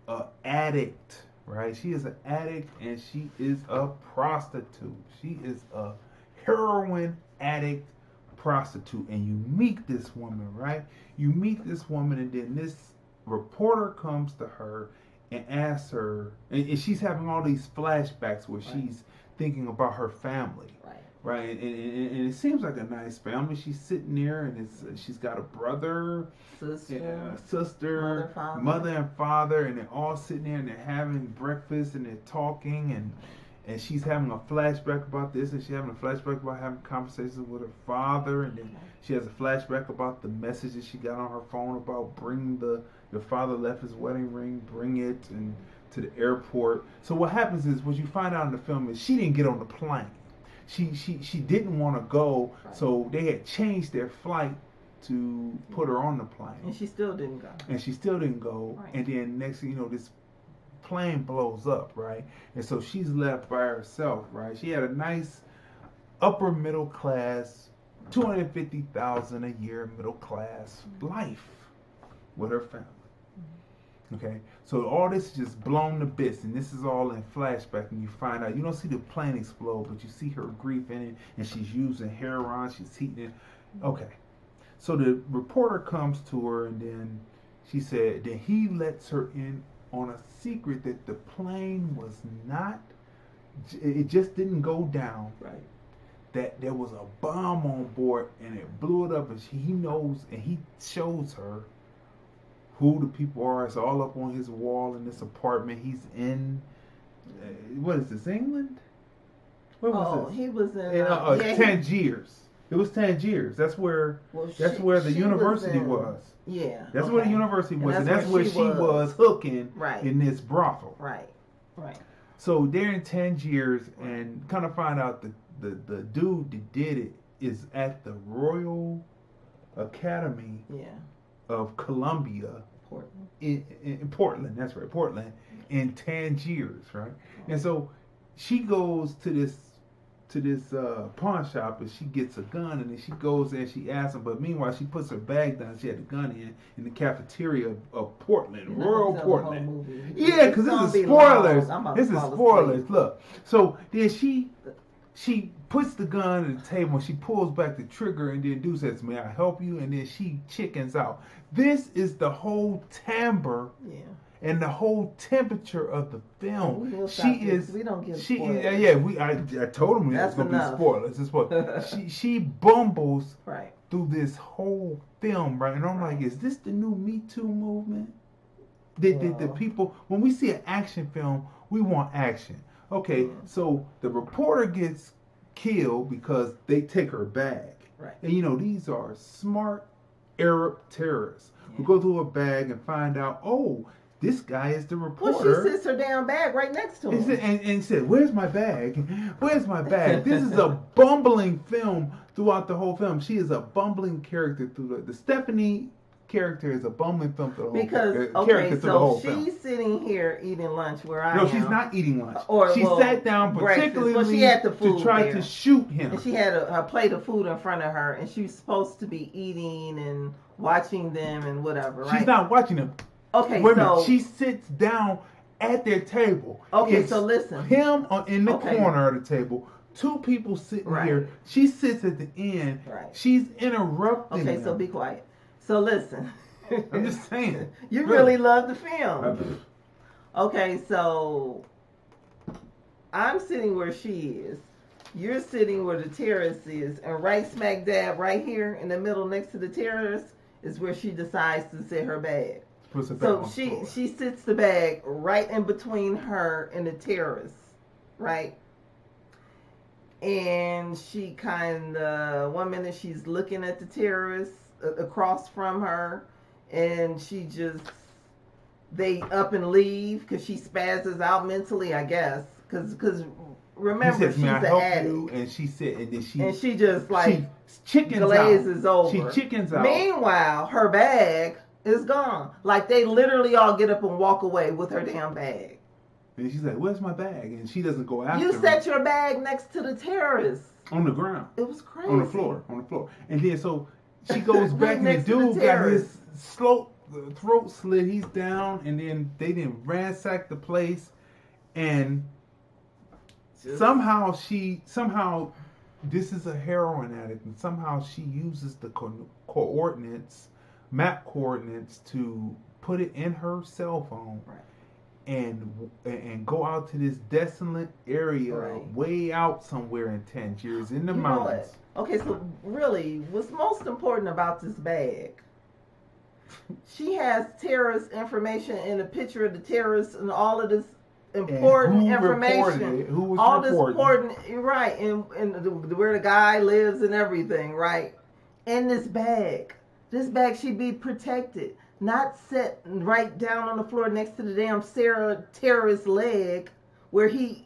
an addict, right? She is an addict and she is a prostitute. She is a heroin addict prostitute. And you meet this woman, right? You meet this woman, and then this reporter comes to her and asks her, and she's having all these flashbacks where she's thinking about her family. Right, and it seems like a nice family. She's sitting there, and she's got a brother, sister, mother and father, and they're all sitting there, and they're having breakfast, and they're talking, and she's having a flashback about this, and she's having a flashback about having conversations with her father, and then she has a flashback about the messages she got on her phone about bring your father left his wedding ring, bring it, and to the airport. So what happens is, what you find out in the film is she didn't get on the plane. She didn't want to go, so they had changed their flight to put her on the plane. And she still didn't go. Right. And then next thing you know, this plane blows up, right? And so she's left by herself, right? She had a nice upper middle class, $250,000 a year middle class life with her family. Okay, so all this is just blown to bits, and this is all in flashback. And you find out, you don't see the plane explode, but you see her grief in it, and she's using heroin, she's heating it. Okay, so the reporter comes to her, and then she said that he lets her in on a secret that the plane was not, it just didn't go down. Right. That there was a bomb on board, and it blew it up, and he knows, and he shows her who the people are. It's all up on his wall in this apartment. He's in, what is this, England? Where was this? He was in Tangiers. It was Tangiers. That's where the university was. Yeah. That's where the university was, and that's where she was hooking in this brothel. Right. So they're in Tangiers, and kind of find out the dude that did it is at the Royal Academy of Columbia, in Portland. That's right, Portland, in Tangiers, right? And so she goes to this pawn shop, and she gets a gun, and then she goes there and she asks him. But meanwhile, she puts her bag down. She had the gun in the cafeteria of Portland, Royal Portland. Yeah, because this is spoilers. This is spoilers. Look, so then she puts the gun on the table, and she pulls back the trigger, and then dude says, "May I help you?" And then she chickens out. This is the whole timbre and the whole temperature of the film. We don't give spoilers. I told him it was going to be spoilers. It's spoilers. she bumbles through this whole film, right? And I'm like, is this the new Me Too movement? The people, when we see an action film, we want action. Okay, so the reporter gets killed because they take her bag. Right. And these are smart Arab terrorists who go through her bag and find out, oh, this guy is the reporter. Well, she sits her damn bag right next to him. And said, "Where's my bag? Where's my bag?" This is a bumbling film throughout the whole film. She is a bumbling character through the Stephanie character is a bumbling film through the whole character through the whole film. She's sitting here eating lunch where I am. No, she's not eating lunch. She sat down particularly she had the food to try there. to shoot him. And she had a plate of food in front of her, and she was supposed to be eating and watching them and whatever, right? She's not watching them. Okay, wait a minute. She sits down at their table. Okay, so listen. Him in the corner of the table. Two people sitting here. She sits at the end. Right. She's interrupting them. So be quiet. So listen. I'm just saying. You really love the film. Okay, so I'm sitting where she is. You're sitting where the terrorist is. And right smack dab right here in the middle next to the terrorist is where she decides to sit her bag. So she sits the bag right in between her and the terrorist, right? And she one minute she's looking at the terrorist across from her, and they up and leave because she spazzes out mentally, I guess. Because remember, she's an addict. And she said, and she just glazes over. She chickens out. Meanwhile, her bag is gone. Like, they literally all get up and walk away with her damn bag. And she's like, "Where's my bag?" And she doesn't go after You set your bag next to the terrorist. On the ground. It was crazy. On the floor. And then so she goes back and the dude got his throat slit. He's down, and then they didn't ransack the place. And somehow this is a heroin addict, and somehow she uses the map coordinates to put it in her cell phone, and go out to this desolate area, way out somewhere in Tangiers in the mountains. Okay, so really, what's most important about this bag? She has terrorist information and a picture of the terrorists and all of this important information. Who was all reporting. this important, right? And where the guy lives and everything, right? In this bag. This bag should be protected. not set right down on the floor next to the damn terrorist leg, where he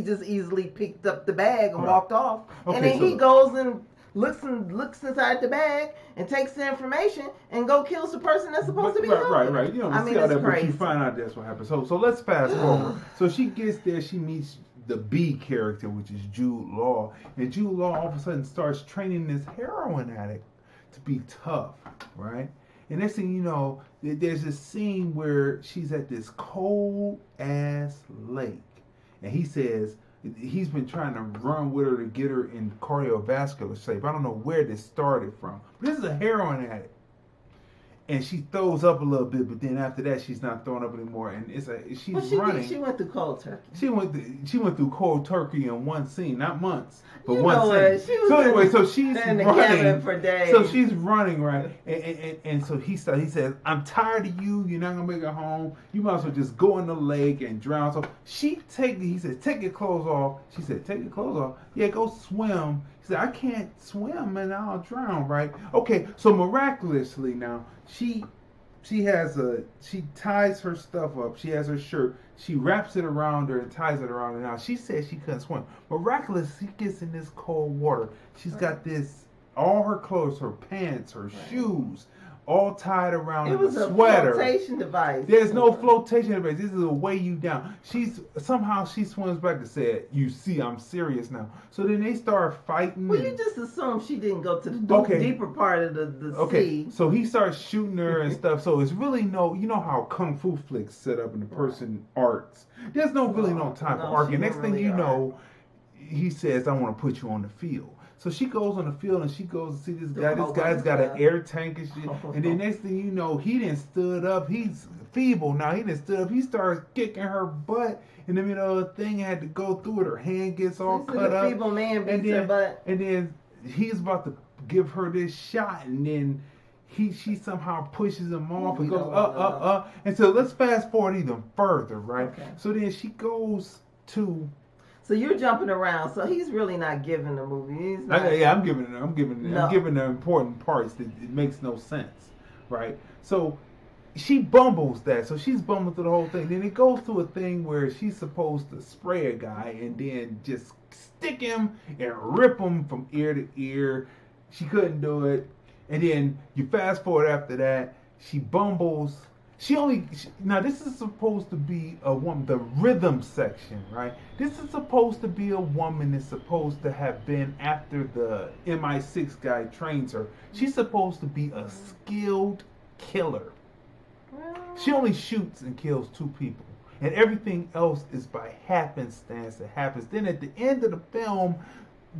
just easily picked up the bag and walked off. Okay, and then he goes and looks inside the bag and takes the information and go kills the person that's supposed to be helping. Right. You know, see how that, but you find out that's what happened. So let's fast forward. So she gets there, she meets the B character, which is Jude Law, and Jude Law all of a sudden starts training this heroin addict to be tough, right? And next thing you know, there's this scene where she's at this cold ass lake, and he says he's been trying to run with her to get her in cardiovascular shape. I don't know where this started from, but this is a heroin addict. And she throws up a little bit, but then after that, she's not throwing up anymore. And she's running. She went through cold turkey. She went through cold turkey in one scene, not months, but you one know scene. So anyway, so she's in the running cabin for days. So she's running, right? And so he says, "I'm tired of you. You're not gonna make it home. You might as well just go in the lake and drown." So he said, "Take your clothes off." She said, "Take your clothes off." Yeah, go swim. He said, "I can't swim and I'll drown," right? Okay, so miraculously now, she ties her stuff up. She has her shirt. She wraps it around her and ties it around her. Now, she said she couldn't swim. Miraculously, she gets in this cold water. She's got all her clothes, her pants, her shoes, all tied around in a sweater. It was a flotation device. There's no flotation device. This is to weigh you down. Somehow she swims back and said, "You see, I'm serious now." So then they start fighting. Well, you just assume she didn't go to the deeper part of the sea. So he starts shooting her and stuff. So it's really you know how kung fu flicks set up and the person arcs. There's no time for arcing. Next thing you know, he says, "I want to put you on the field." So she goes on the field and she goes to see this guy. This guy's got an air tank and shit. And then next thing you know, he done stood up. He's feeble now. He done stood up. He starts kicking her butt in the middle of the thing. Had to go through it. Her hand gets all cut up. Feeble man beats her butt. And then he's about to give her this shot, and then she somehow pushes him off and goes up. And so let's fast forward even further, right? Okay. So then she goes to. So you're jumping around. So he's really not giving the movie. He's not. Yeah, I'm giving the important parts that it makes no sense, right? So she bumbles that. So she's bumbling through the whole thing. Then it goes to a thing where she's supposed to spray a guy and then just stick him and rip him from ear to ear. She couldn't do it. And then you fast forward after that. She bumbles. Now this is supposed to be a woman, the rhythm section, right? This is supposed to be a woman that's supposed to have been after the MI6 guy trains her. She's supposed to be a skilled killer. She only shoots and kills 2 people. And everything else is by happenstance that happens. Then at the end of the film,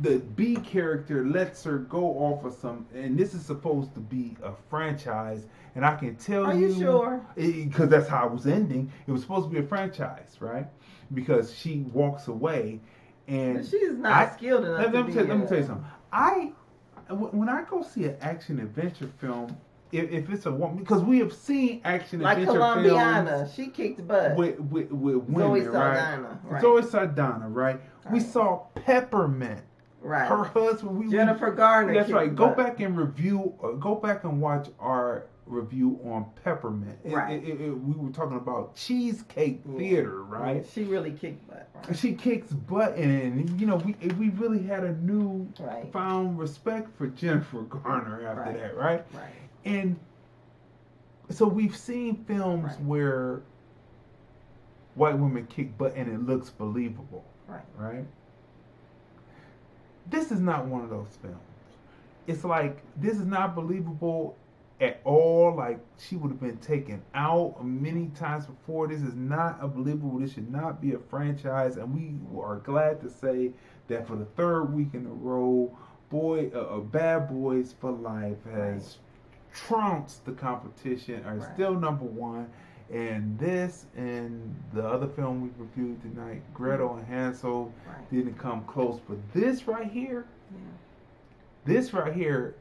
the B character lets her go off of and this is supposed to be a franchise, and I can tell you. Are you sure? Because that's how it was ending. It was supposed to be a franchise, right? Because she walks away, and but she's not skilled enough. Let me tell you something. When I go see an action adventure film, if it's a woman, because we have seen action adventure films, she kicked butt with women, Zoe Saldana, right? Zoe Saldana, right? We saw Peppermint. Right. Her husband, Jennifer Garner. That's right. Go back and watch our review on Peppermint. Right. We were talking about Cheesecake Theater, right? She really kicked butt. Right? She kicks butt, and we really had a new found respect for Jennifer Garner after that, right? Right. And so we've seen films where white women kick butt and it looks believable, right? This is not one of those films. It's like, this is not believable at all. Like, she would have been taken out many times before. This is not a believable. This should not be a franchise. And we are glad to say that for the 3rd week in a row, Bad Boys for Life has trounced the competition, are still number 1. And this and the other film we reviewed tonight, Gretel and Hansel, didn't come close. But this right here,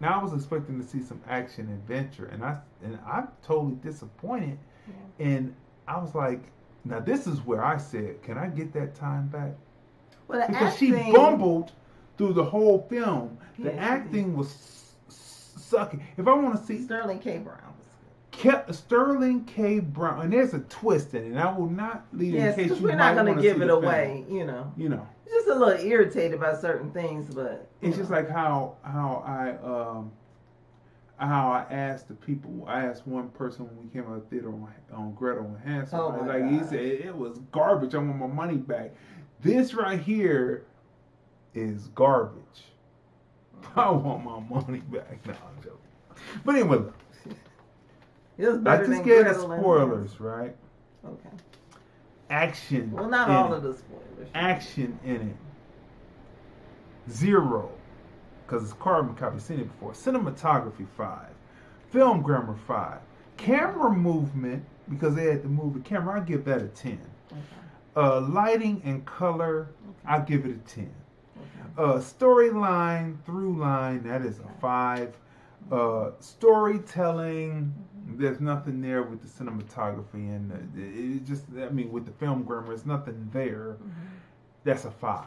now I was expecting to see some action adventure, and I'm totally disappointed. Yeah. And I was like, now this is where I said, can I get that time back? Well, because she bumbled through the whole film. The acting was sucking. If I want to see Sterling K. Brown. Sterling K. Brown, and there's a twist in it. And I will not leave in Yes, case because you we're might not going want to to give see it the away, film. You know, Just a little irritated by certain things, but it's just like how I asked the people. I asked one person when we came out of the theater on Gretel and Hansel. Oh my He gosh. said it was garbage. I want my money back. This right here is garbage. I want my money back. No, I'm joking. But anyway, look, it was I better just than gave the Gretel and spoilers, Hansel. right? Okay. Action. Well, not in all it. of the spoilers. Action in it. 0. Because it's carbon copy. Seen it before. Cinematography 5. Film grammar 5. Camera movement, because they had to move the camera, I give that a 10. Okay. Lighting and color, I give it a 10. Okay. Storyline, through line, that is a 5. Storytelling, there's nothing there with the cinematography and it just, I mean, with the film grammar, there's nothing there. That's a 5.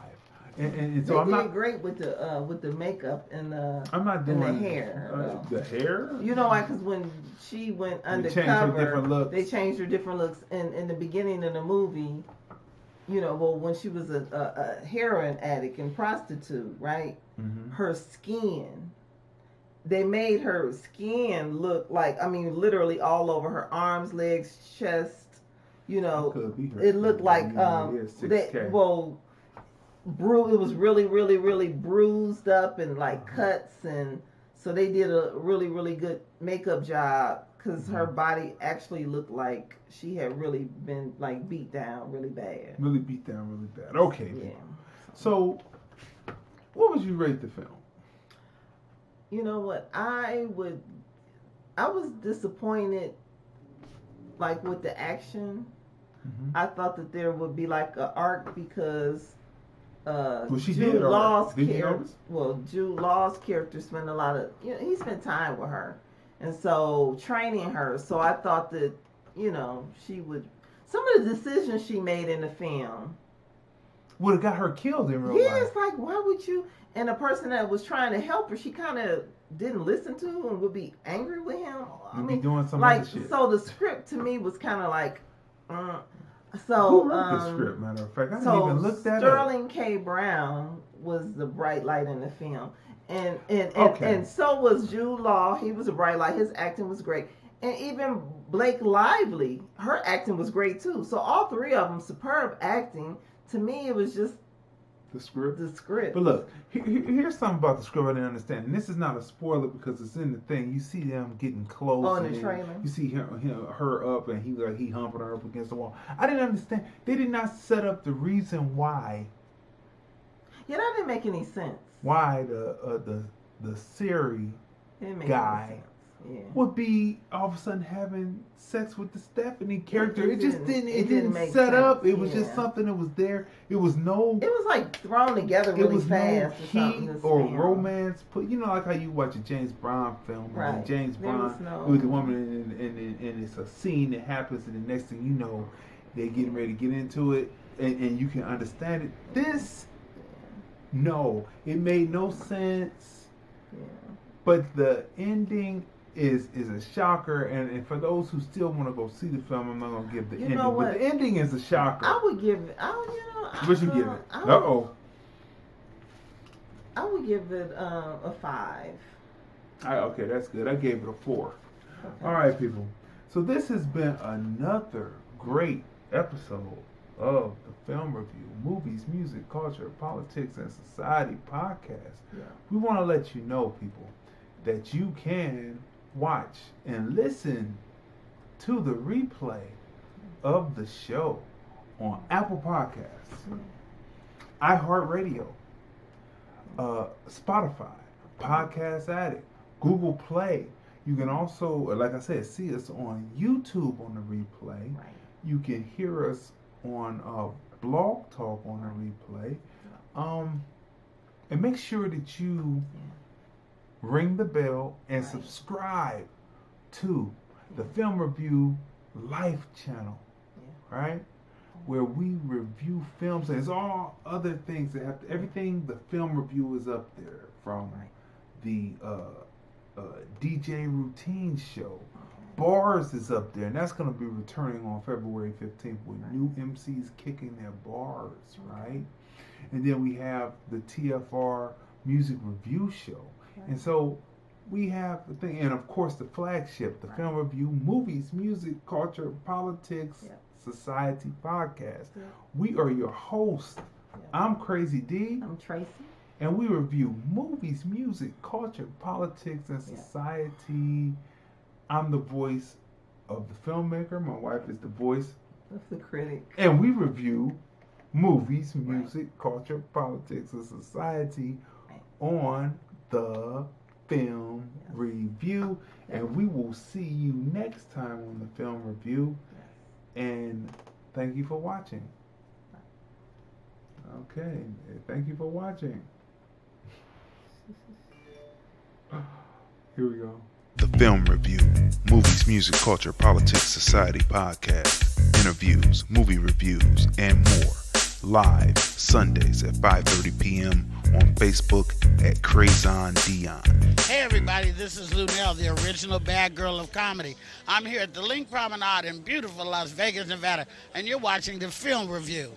And so they I'm not did great with the makeup and I'm not doing and the hair. The hair. You know why? Because when she went undercover, they changed her different looks. And in the beginning of the movie, when she was a heroin addict and prostitute, right? Mm-hmm. Her skin, they made her skin look like, I mean, literally all over her arms, legs, chest. It looked like it was really, really, really bruised up and like cuts, and so they did a really, really good makeup job because her body actually looked like she had really been like beat down really bad. Okay. Yeah. So, what would you rate the film? You know what? I was disappointed, like with the action. Mm-hmm. I thought that there would be like an arc because Jude Law's character spent a lot of, he spent time with her, and so training her. So I thought that, she would, some of the decisions she made in the film would have got her killed in real life. Yeah, it's like, why would you? And a person that was trying to help her, she kind of didn't listen to and would be angry with him. You'd be doing some other shit. So the script to me was kind of like, who wrote the script, matter of fact? I didn't even look that Sterling up. K. Brown was the bright light in the film. And so was Jude Law. He was a bright light. His acting was great. And even Blake Lively, her acting was great too. So all three of them, superb acting. To me, it was just the script. But look, here's something about the script I didn't understand. And this is not a spoiler because it's in the thing. You see them getting close. Oh, in the trailer. You see her up, and he humping her up against the wall. I didn't understand. They did not set up the reason why. Yeah, that didn't make any sense. Why the Siri guy would be all of a sudden having sex with the Stephanie character. It didn't set up. It was just something that was there. It was like thrown together really fast. It was no heat or romance. Like how you watch a James Bond film. Right. And James Bond with the woman and it's a scene that happens, and the next thing you know, they're getting ready to get into it, and you can understand it. This, no, it made no sense. Yeah. But the ending is a shocker, and for those who still want to go see the film, I'm not going to give the ending. But the ending is a shocker. I would give it. What you give it? I would give it a 5. Okay, that's good. I gave it a 4. Okay. All right, people. So this has been another great episode of the Film Review, Movies, Music, Culture, Politics, and Society podcast. Yeah. We want to let you know, people, that you can watch and listen to the replay of the show on Apple Podcasts, iHeartRadio, Spotify, Podcast Addict, Google Play. You can also, like I said, see us on YouTube on the replay. Right. You can hear us on Blog Talk on the replay. And make sure that you ring the bell and subscribe to the Film Review Life channel, right? Where we review films, and it's all other things that have to, everything the Film Review is up there, from the DJ Routine show, Bars is up there, and that's going to be returning on February 15th with new MCs kicking their bars, right? And then we have the TFR Music Review Show. And so we have the thing, and of course the flagship, the Film Review, Movies, Music, Culture, Politics, Society podcast. We are your hosts. I'm Crazy Dee. I'm Tracy. And we review movies, music, culture, politics, and society. I'm the voice of the filmmaker. My wife is the voice of the critic. And we review movies, music, culture, politics, and society on the Film Review. And we will see you next time on the Film Review. And thank you for watching. Okay, thank you for watching. Here we go. The Film Review, Movies, Music, Culture, Politics, Society podcast, interviews, movie reviews, and more. Live Sundays at 5:30 p.m. on Facebook at Crazy Dee. Hey everybody, this is Lunell, the original bad girl of comedy. I'm here at the Link Promenade in beautiful Las Vegas, Nevada, and you're watching the Film Review.